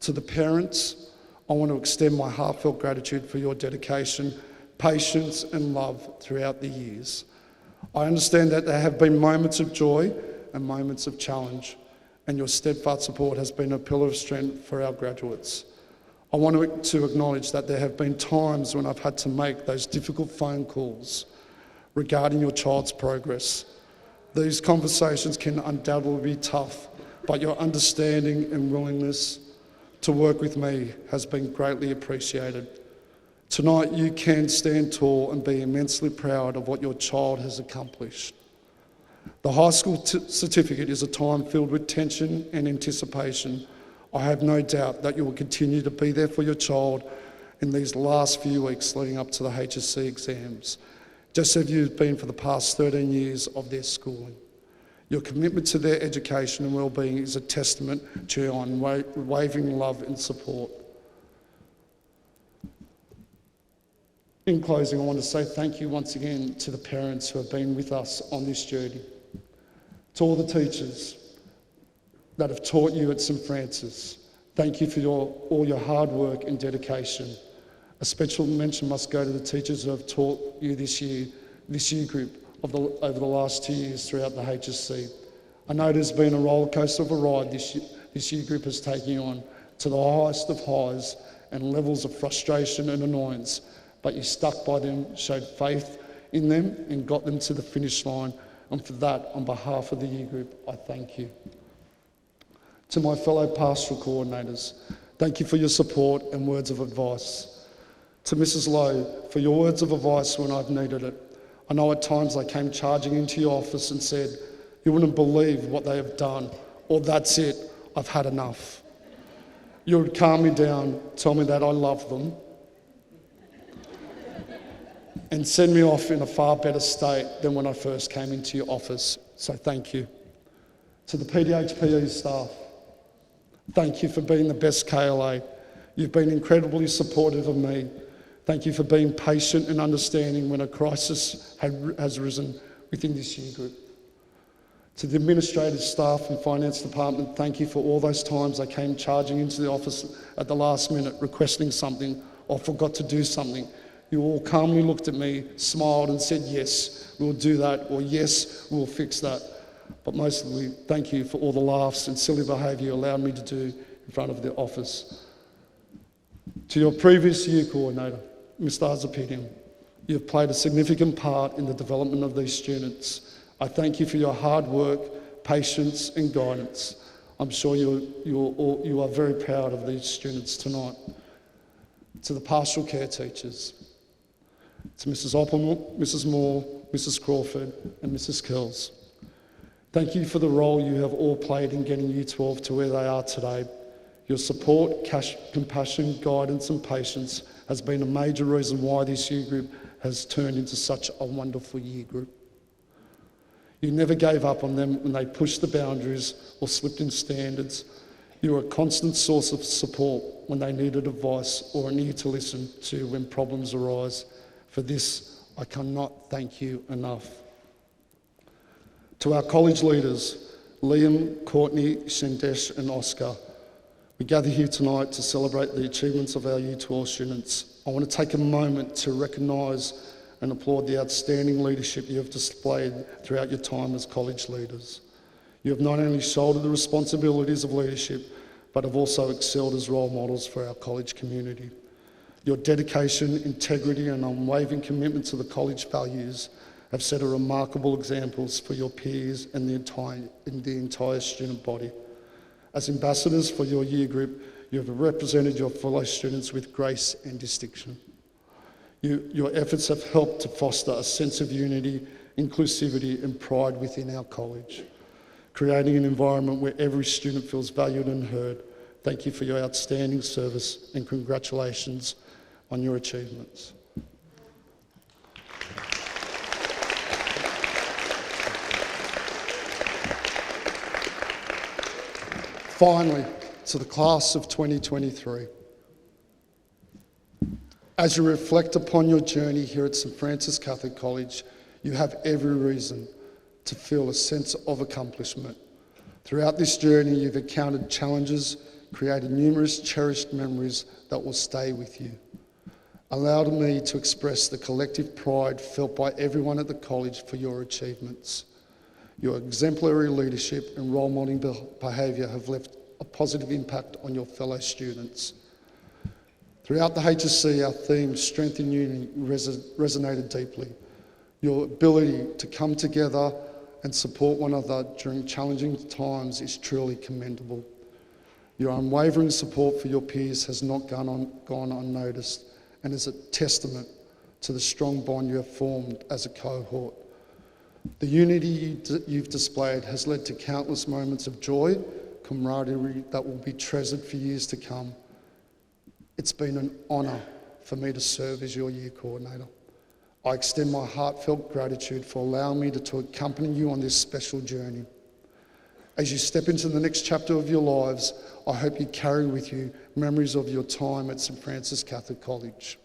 To the parents, I want to extend my heartfelt gratitude for your dedication, patience and love throughout the years. I understand that there have been moments of joy and moments of challenge, and your steadfast support has been a pillar of strength for our graduates. I want to acknowledge that there have been times when I've had to make those difficult phone calls regarding your child's progress. These conversations can undoubtedly be tough, but your understanding and willingness to work with me has been greatly appreciated. Tonight you can stand tall and be immensely proud of what your child has accomplished. The high school certificate is a time filled with tension and anticipation. I have no doubt that you will continue to be there for your child in these last few weeks leading up to the HSC exams, just as you've been for the past 13 years of their schooling. Your commitment to their education and well-being is a testament to your unwavering love and support. In closing, I want to say thank you once again to the parents who have been with us on this journey, to all the teachers that have taught you at St Francis. Thank you for all your hard work and dedication. A special mention must go to the teachers who have taught you this year group over the last 2 years throughout the HSC. I know it has been a roller coaster of a ride this year group has taken you on to the highest of highs and levels of frustration and annoyance, but you stuck by them, showed faith in them and got them to the finish line, and for that, on behalf of the year group, I thank you. To my fellow pastoral coordinators, thank you for your support and words of advice. To Mrs. Lowe, for your words of advice when I've needed it. I know at times I came charging into your office and said, "You wouldn't believe what they have done," or "That's it, I've had enough." You would calm me down, tell me that I love them, and send me off in a far better state than when I first came into your office. So thank you. To the PDHPE staff, thank you for being the best KLA. You've been incredibly supportive of me. Thank you for being patient and understanding when a crisis has risen within this year group. To the administrative staff and finance department, thank you for all those times I came charging into the office at the last minute requesting something or forgot to do something. You all calmly looked at me, smiled and said, "Yes, we'll do that," or "Yes, we'll fix that." But mostly, thank you for all the laughs and silly behaviour you allowed me to do in front of the office. To your previous year coordinator, Mr. Azapidin, you have played a significant part in the development of these students. I thank you for your hard work, patience and guidance. I'm sure you are very proud of these students tonight. To the pastoral care teachers, to Mrs. Oppelman, Mrs. Moore, Mrs. Crawford and Mrs. Kells, thank you for the role you have all played in getting Year 12 to where they are today. Your support, compassion, guidance and patience has been a major reason why this year group has turned into such a wonderful year group. You never gave up on them when they pushed the boundaries or slipped in standards. You were a constant source of support when they needed advice or an ear to listen to when problems arise. For this, I cannot thank you enough. To our college leaders, Liam, Courtney, Shandesh and Oscar, we gather here tonight to celebrate the achievements of our Year 12 students. I want to take a moment to recognise and applaud the outstanding leadership you have displayed throughout your time as college leaders. You have not only shouldered the responsibilities of leadership, but have also excelled as role models for our college community. Your dedication, integrity and unwavering commitment to the college values have set a remarkable examples for your peers and the entire student body. As ambassadors for your year group, you have represented your fellow students with grace and distinction. Your efforts have helped to foster a sense of unity, inclusivity and pride within our college. creating an environment where every student feels valued and heard. Thank you for your outstanding service and congratulations on your achievements. Finally, to the class of 2023. As you reflect upon your journey here at St Francis Catholic College, you have every reason to feel a sense of accomplishment. Throughout this journey, you've encountered challenges, created numerous cherished memories that will stay with you. Allow me to express the collective pride felt by everyone at the college for your achievements. Your exemplary leadership and role modelling behaviour have left a positive impact on your fellow students. Throughout the HSC, our theme, Strength in Unity, resonated deeply. Your ability to come together and support one another during challenging times is truly commendable. Your unwavering support for your peers has not gone unnoticed and is a testament to the strong bond you have formed as a cohort. The unity you've displayed has led to countless moments of joy, camaraderie that will be treasured for years to come. It's been an honour for me to serve as your year coordinator. I extend my heartfelt gratitude for allowing me to accompany you on this special journey. As you step into the next chapter of your lives, I hope you carry with you memories of your time at St Francis Catholic College.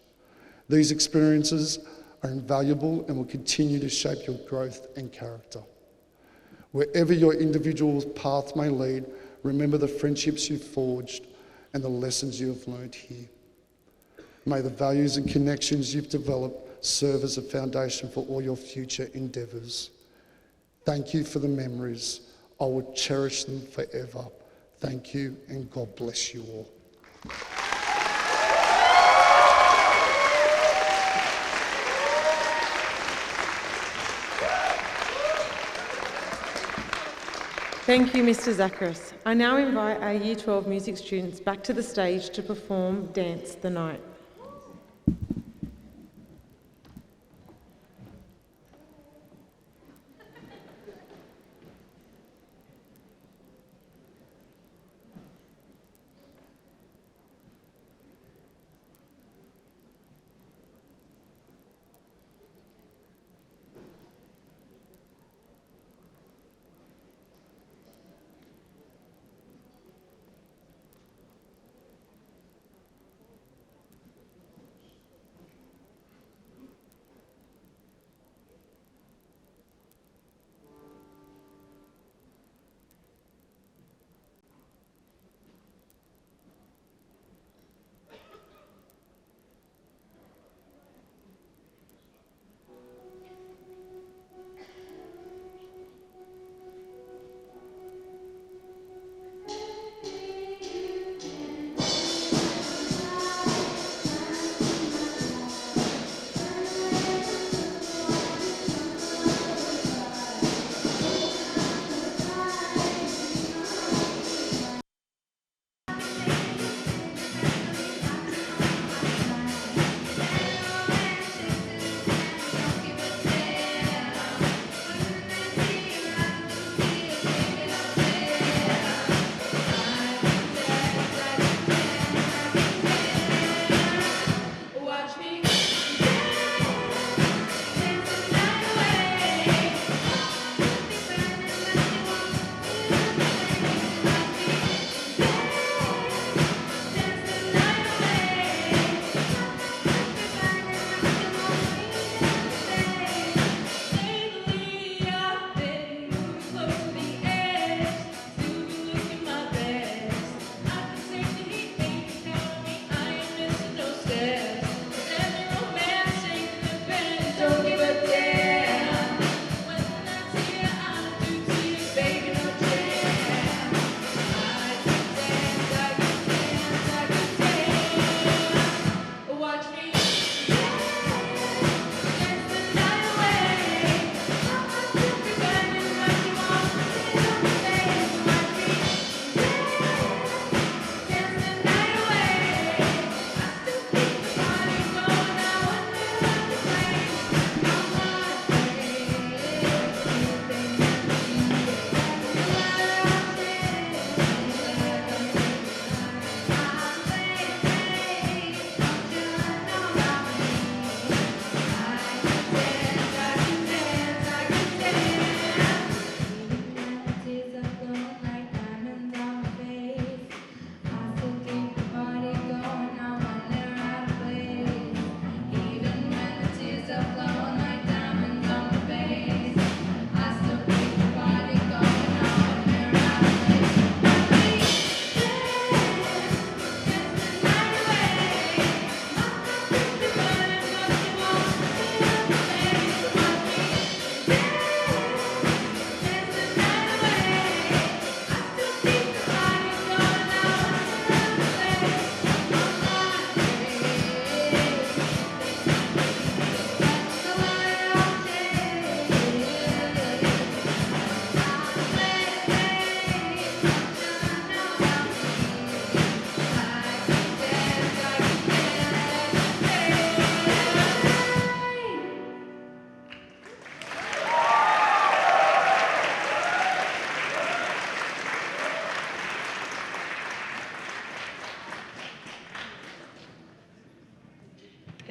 These experiences are invaluable and will continue to shape your growth and character. Wherever your individual path may lead, remember the friendships you've forged and the lessons you have learned here. May the values and connections you've developed serve as a foundation for all your future endeavours. Thank you for the memories. I will cherish them forever. Thank you, and God bless you all. Thank you, Mr. Zachris. I now invite our Year 12 music students back to the stage to perform Dance the Night.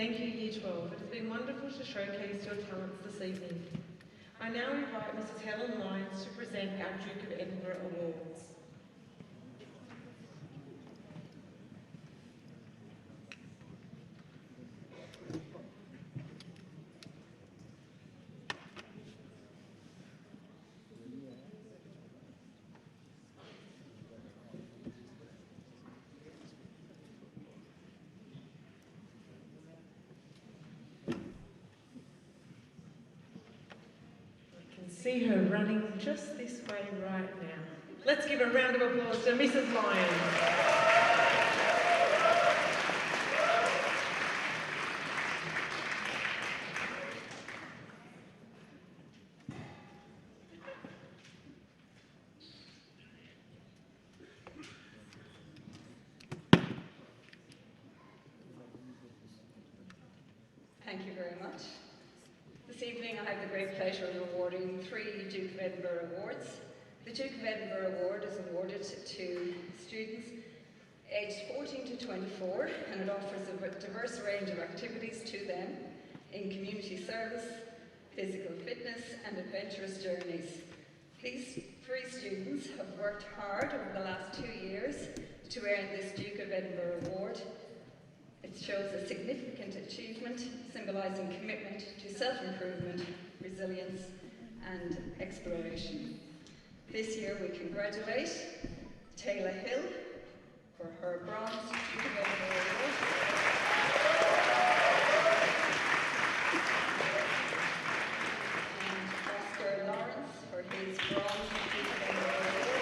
Thank you, Year 12. It has been wonderful to showcase your talents this evening. I now invite Mrs. Helen Lyons to present our Duke of Edinburgh Awards. See her running just this way right now. Let's give a round of applause to Mrs. Lyons. Thank you very much. This evening I have the great pleasure of awarding 3 Duke of Edinburgh Awards. The Duke of Edinburgh Award is awarded to students aged 14 to 24 and it offers a diverse range of activities to them in community service, physical fitness and adventurous journeys. These 3 students have worked hard over the last 2 years to earn this Duke of Edinburgh Award. It shows a significant achievement, symbolising commitment to self-improvement, resilience and exploration. This year we congratulate Taylor Hill for her bronze Duke of Edinburgh Award. And Oscar Lawrence for his bronze Duke of Edinburgh Award.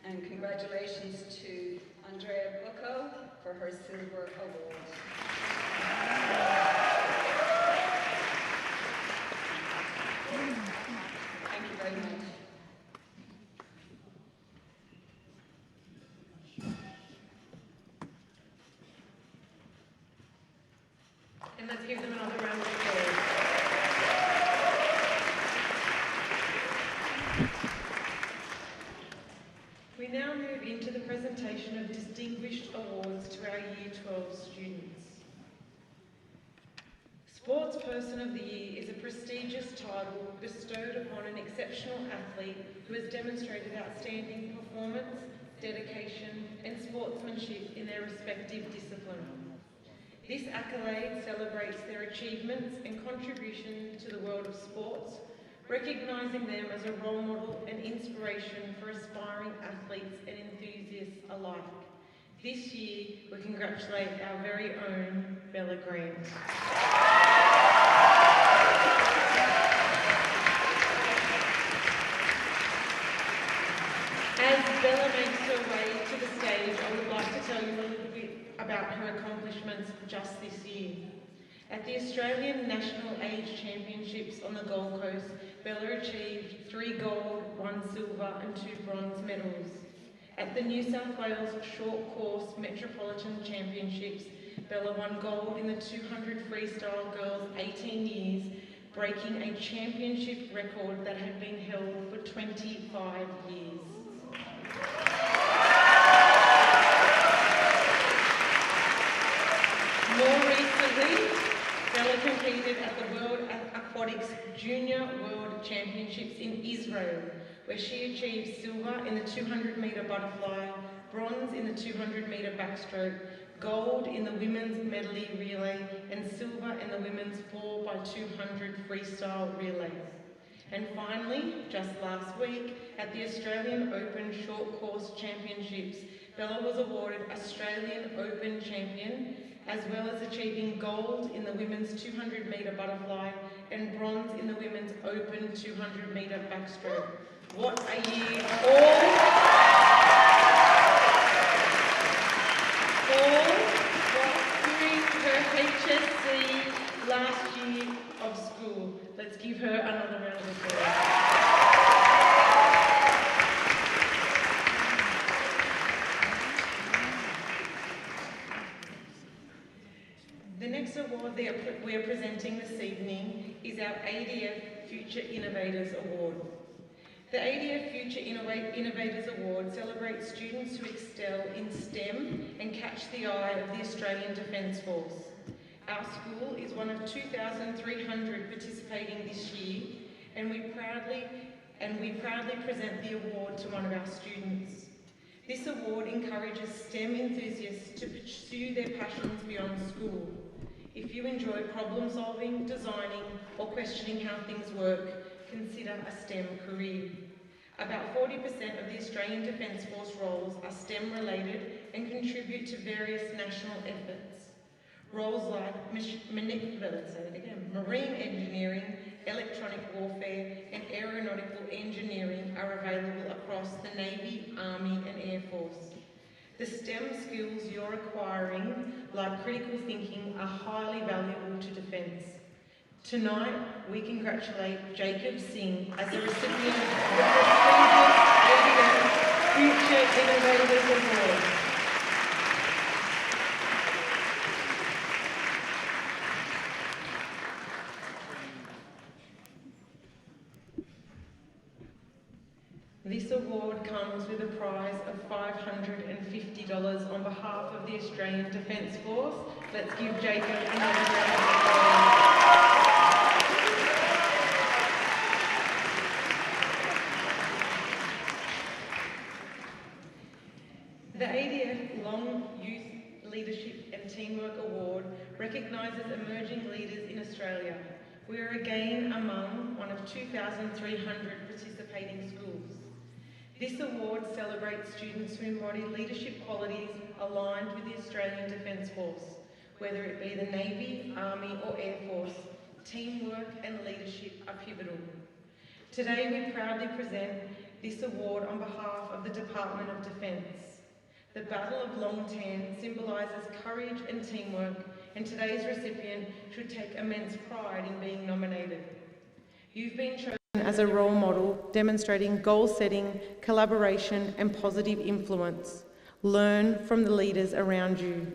And congratulations to Andrea Bucco for her Silver Award. Thank you very much. And let's give them another round of applause. We now move into the presentation of distinguished awards to our Year 12 students. Sportsperson of the Year is a prestigious title bestowed upon an exceptional athlete who has demonstrated outstanding performance, dedication and sportsmanship in their respective discipline. This accolade celebrates their achievements and contribution to the world of sports, recognising them as a role model and inspiration for aspiring athletes and enthusiasts alike. This year, we congratulate our very own Bella Grant. As Bella makes her way to the stage, I would like to tell you a little bit about her accomplishments just this year. At the Australian National Age Championships on the Gold Coast, Bella achieved 3 gold, 1 silver and 2 bronze medals. At the New South Wales Short Course Metropolitan Championships, Bella won gold in the 200 freestyle girls 18 years, breaking a championship record that had been held for 25 years. More recently, Bella competed at the World Aquatics Junior World Championships in Israel, where she achieved silver in the 200-metre butterfly, bronze in the 200-metre backstroke, gold in the women's medley relay, and silver in the women's 4x200 freestyle relay. And finally, just last week, at the Australian Open Short Course Championships, Bella was awarded Australian Open Champion, as well as achieving gold in the women's 200-metre butterfly and bronze in the women's open 200-metre backstroke. What a year all during her HSC last year of school. Let's give her another round of applause. The next award we are presenting this evening is our ADF Future Innovators Award. The ADF Future Innovators Award celebrates students who excel in STEM and catch the eye of the Australian Defence Force. Our school is one of 2,300 participating this year, and we proudly present the award to one of our students. This award encourages STEM enthusiasts to pursue their passions beyond school. If you enjoy problem solving, designing, or questioning how things work, consider a STEM career. About 40% of the Australian Defence Force roles are STEM related and contribute to various national efforts. Roles like marine engineering, electronic warfare, and aeronautical engineering are available across the Navy, Army, and Air Force. The STEM skills you're acquiring, like critical thinking, are highly valuable to Defence. Tonight, we congratulate Jacob Singh as a recipient of the prestigious Future Innovators Award. This award comes with a prize of $550 on behalf of the Australian Defence Force. Let's give Jacob another round of applause. The ADF Long Youth Leadership and Teamwork Award recognises emerging leaders in Australia. We are again among one of 2,300 participating schools. This award celebrates students who embody leadership qualities aligned with the Australian Defence Force, whether it be the Navy, Army or Air Force. Teamwork and leadership are pivotal. Today we proudly present this award on behalf of the Department of Defence. The Battle of Long Tan symbolises courage and teamwork, and today's recipient should take immense pride in being nominated. You've been chosen as a role model, demonstrating goal setting, collaboration and positive influence. Learn from the leaders around you.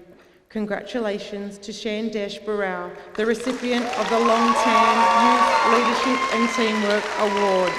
Congratulations to Shandesh Burrell, the recipient of the Long Tan Youth Leadership and Teamwork Award.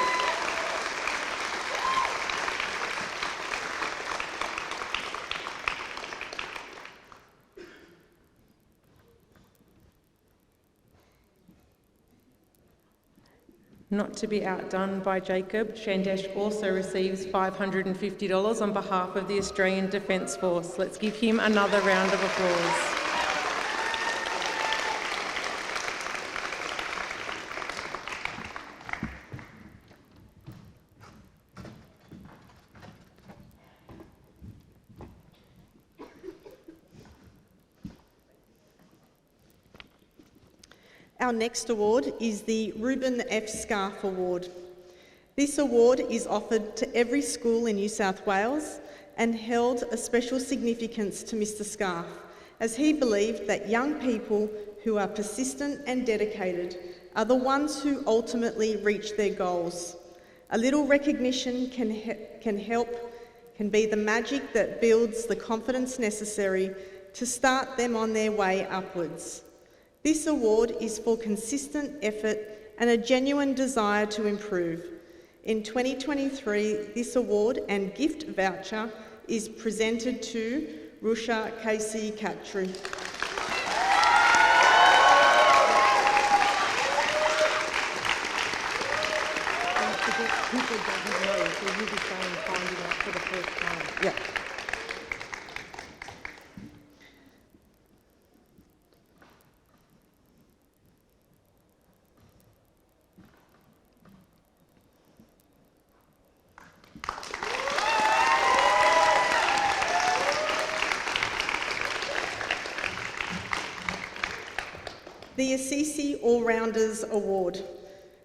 Not to be outdone by Jacob, Shandesh also receives $550 on behalf of the Australian Defence Force. Let's give him another round of applause. Our next award is the Reuben F. Scarf Award. This award is offered to every school in New South Wales and held a special significance to Mr. Scarf, as he believed that young people who are persistent and dedicated are the ones who ultimately reach their goals. A little recognition can be the magic that builds the confidence necessary to start them on their way upwards. This award is for consistent effort and a genuine desire to improve. In 2023, this award and gift voucher is presented to Rusha Casey Katri. People doesn't know, so you'll be saying finding out for the first time. Yeah. The Assisi All-Rounders Award.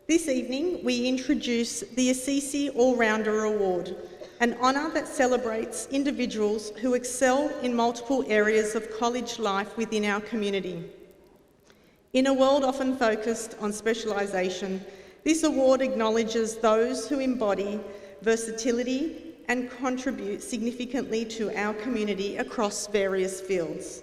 This evening, we introduce the Assisi All-Rounder Award, an honour that celebrates individuals who excel in multiple areas of college life within our community. In a world often focused on specialisation, this award acknowledges those who embody versatility and contribute significantly to our community across various fields.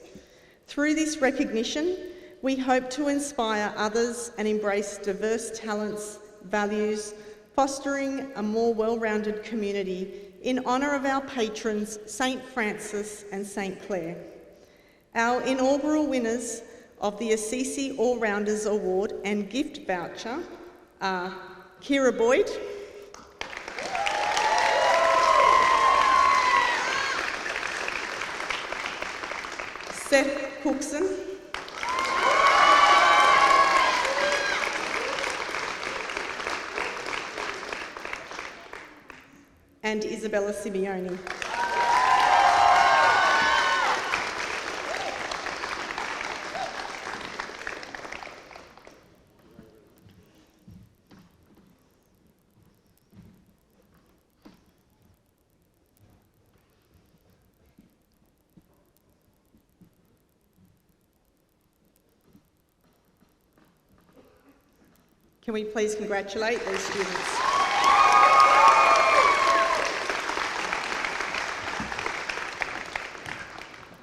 Through this recognition, we hope to inspire others and embrace diverse talents, values, fostering a more well-rounded community in honour of our patrons, St Francis and St Clair. Our inaugural winners of the Assisi All-Rounders Award and gift voucher are Kira Boyd, Seth Cookson, and Isabella Simeone. Can we please congratulate these students?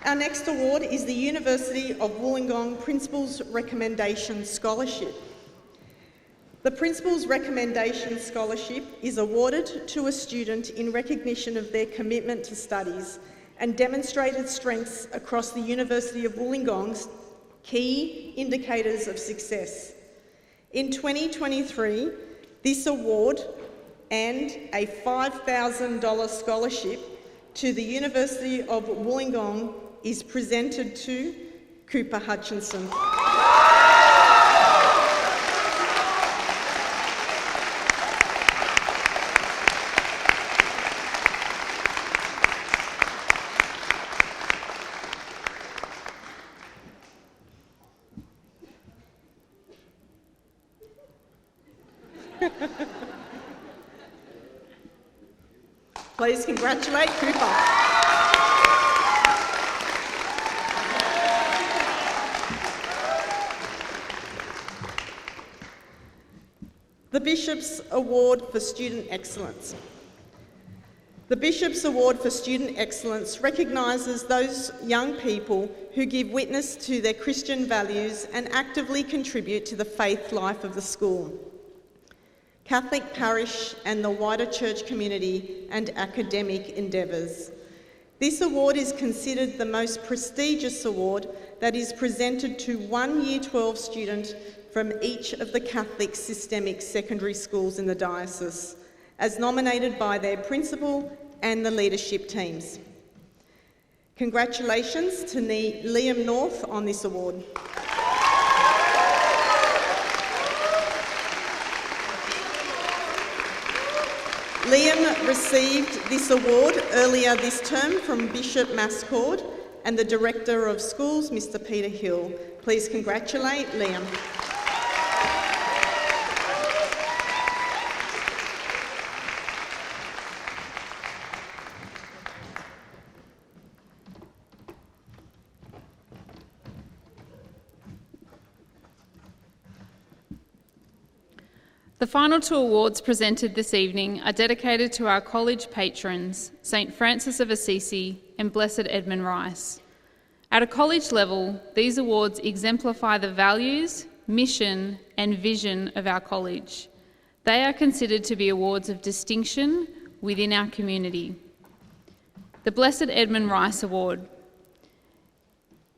Our next award is the University of Wollongong Principal's Recommendation Scholarship. The Principal's Recommendation Scholarship is awarded to a student in recognition of their commitment to studies and demonstrated strengths across the University of Wollongong's key indicators of success. In 2023, this award and a $5,000 scholarship to the University of Wollongong is presented to Cooper Hutchinson. Please congratulate Cooper. The Bishop's Award for Student Excellence. The Bishop's Award for Student Excellence recognises those young people who give witness to their Christian values and actively contribute to the faith life of the school, Catholic parish and the wider church community and academic endeavours. This award is considered the most prestigious award that is presented to one Year 12 student from each of the Catholic systemic secondary schools in the diocese, as nominated by their principal and the leadership teams. Congratulations to Liam North on this award. Liam received this award earlier this term from Bishop Mascord and the Director of Schools, Mr. Peter Hill. Please congratulate Liam. The final two awards presented this evening are dedicated to our college patrons, St Francis of Assisi and Blessed Edmund Rice. At a college level, these awards exemplify the values, mission and vision of our college. They are considered to be awards of distinction within our community. The Blessed Edmund Rice Award.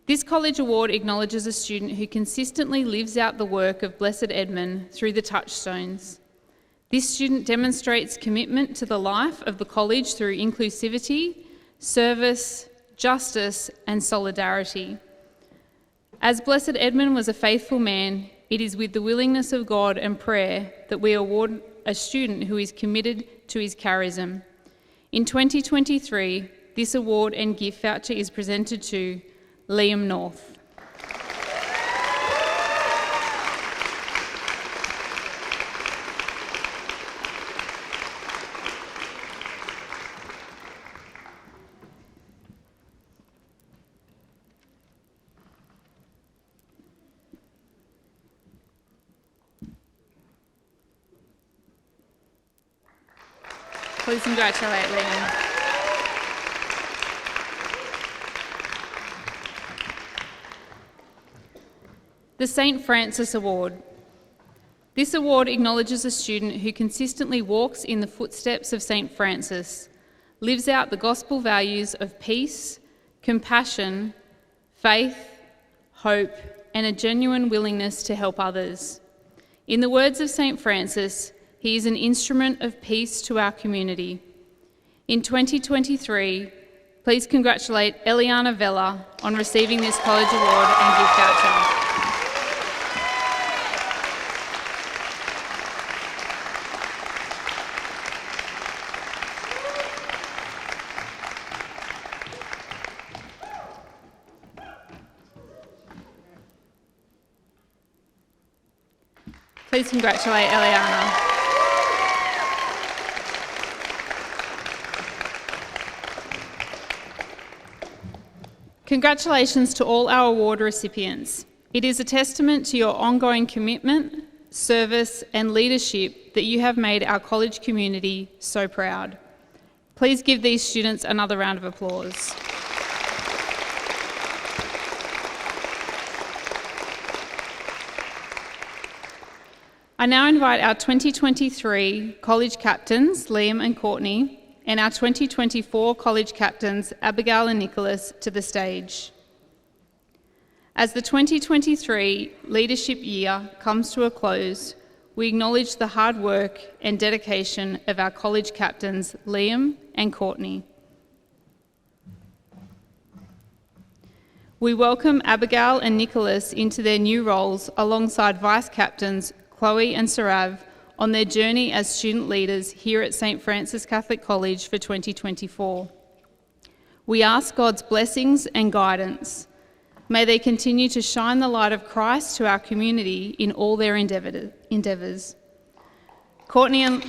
This college award acknowledges a student who consistently lives out the work of Blessed Edmund through the touchstones. This student demonstrates commitment to the life of the college through inclusivity, service, justice, and solidarity. As Blessed Edmund was a faithful man, it is with the willingness of God and prayer that we award a student who is committed to his charism. In 2023, this award and gift voucher is presented to Liam North. Please congratulate Liam. The St Francis Award. This award acknowledges a student who consistently walks in the footsteps of St. Francis, lives out the gospel values of peace, compassion, faith, hope, and a genuine willingness to help others. In the words of St. Francis, he is an instrument of peace to our community. In 2023, please congratulate Eliana Vella on receiving this college award and gift voucher. Please congratulate Eliana. Congratulations to all our award recipients. It is a testament to your ongoing commitment, service, and leadership that you have made our college community so proud. Please give these students another round of applause. I now invite our 2023 college captains, Liam and Courtney, and our 2024 college captains, Abigail and Nicholas, to the stage. As the 2023 leadership year comes to a close, we acknowledge the hard work and dedication of our college captains, Liam and Courtney. We welcome Abigail and Nicholas into their new roles alongside vice captains, Chloe and Sarav, on their journey as student leaders here at St. Francis Catholic College for 2024. We ask God's blessings and guidance. May they continue to shine the light of Christ to our community in all their endeavours. Courtney and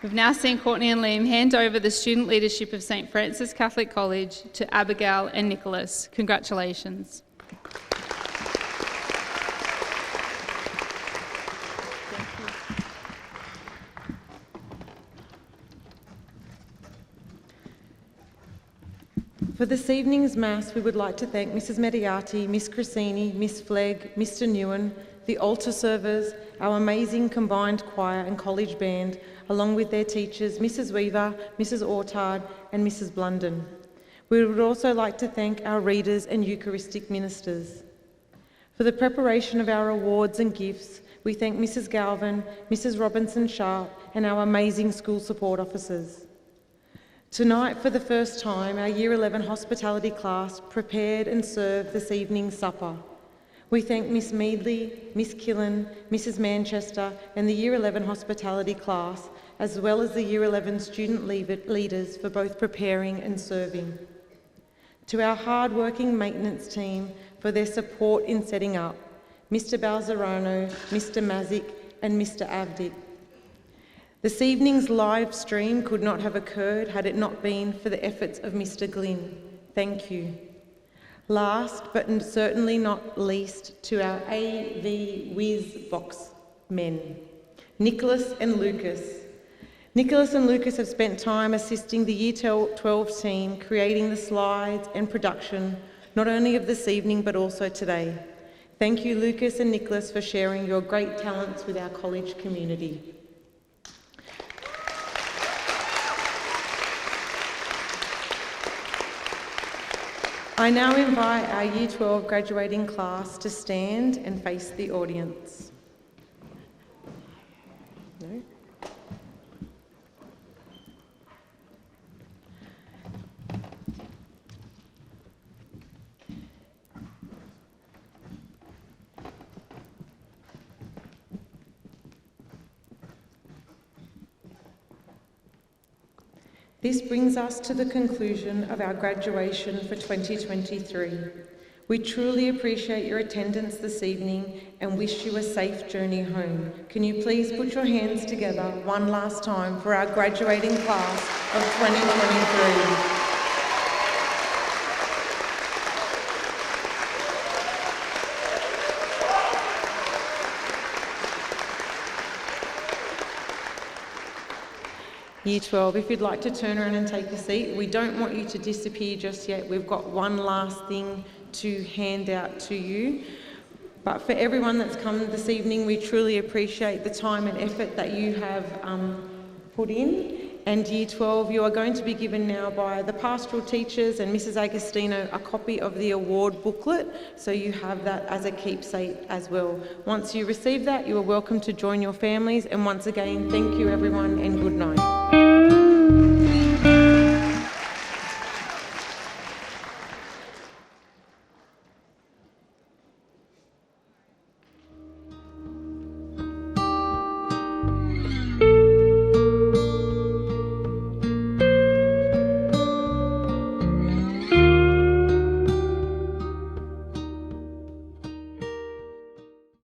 We've now seen Courtney and Liam hand over the student leadership of St. Francis Catholic College to Abigail and Nicholas. Congratulations. For this evening's Mass, we would like to thank Mrs. Mediati, Miss Cressini, Miss Flegg, Mr. Newen, the altar servers, our amazing combined choir and college band, along with their teachers, Mrs. Weaver, Mrs. Ortard, and Mrs. Blunden. We would also like to thank our readers and Eucharistic ministers. For the preparation of our awards and gifts, we thank Mrs. Galvin, Mrs. Robinson-Sharp, and our amazing school support officers. Tonight, for the first time, our Year 11 hospitality class prepared and served this evening's supper. We thank Miss Meadley, Miss Killen, Mrs. Manchester, and the Year 11 hospitality class, as well as the Year 11 student leaders for both preparing and serving. To our hard-working maintenance team for their support in setting up, Mr. Balzerano, Mr. Mazik, and Mr. Avdik. This evening's live stream could not have occurred had it not been for the efforts of Mr. Glynn. Thank you. Last, but certainly not least, to our AV Whiz Box men, Nicholas and Lucas. Nicholas and Lucas have spent time assisting the Year 12 team, creating the slides and production, not only of this evening, but also today. Thank you, Lucas and Nicholas, for sharing your great talents with our college community. I now invite our Year 12 graduating class to stand and face the audience. No? This brings us to the conclusion of our graduation for 2023. We truly appreciate your attendance this evening and wish you a safe journey home. Can you please put your hands together one last time for our graduating class of 2023. Year 12, if you'd like to turn around and take a seat, we don't want you to disappear just yet. We've got one last thing to hand out to you. But for everyone that's come this evening, we truly appreciate the time and effort that you have put in. And Year 12, you are going to be given now by the pastoral teachers and Mrs. Agostino a copy of the award booklet, so you have that as a keepsake as well. Once you receive that, you are welcome to join your families, and once again, thank you everyone and good night.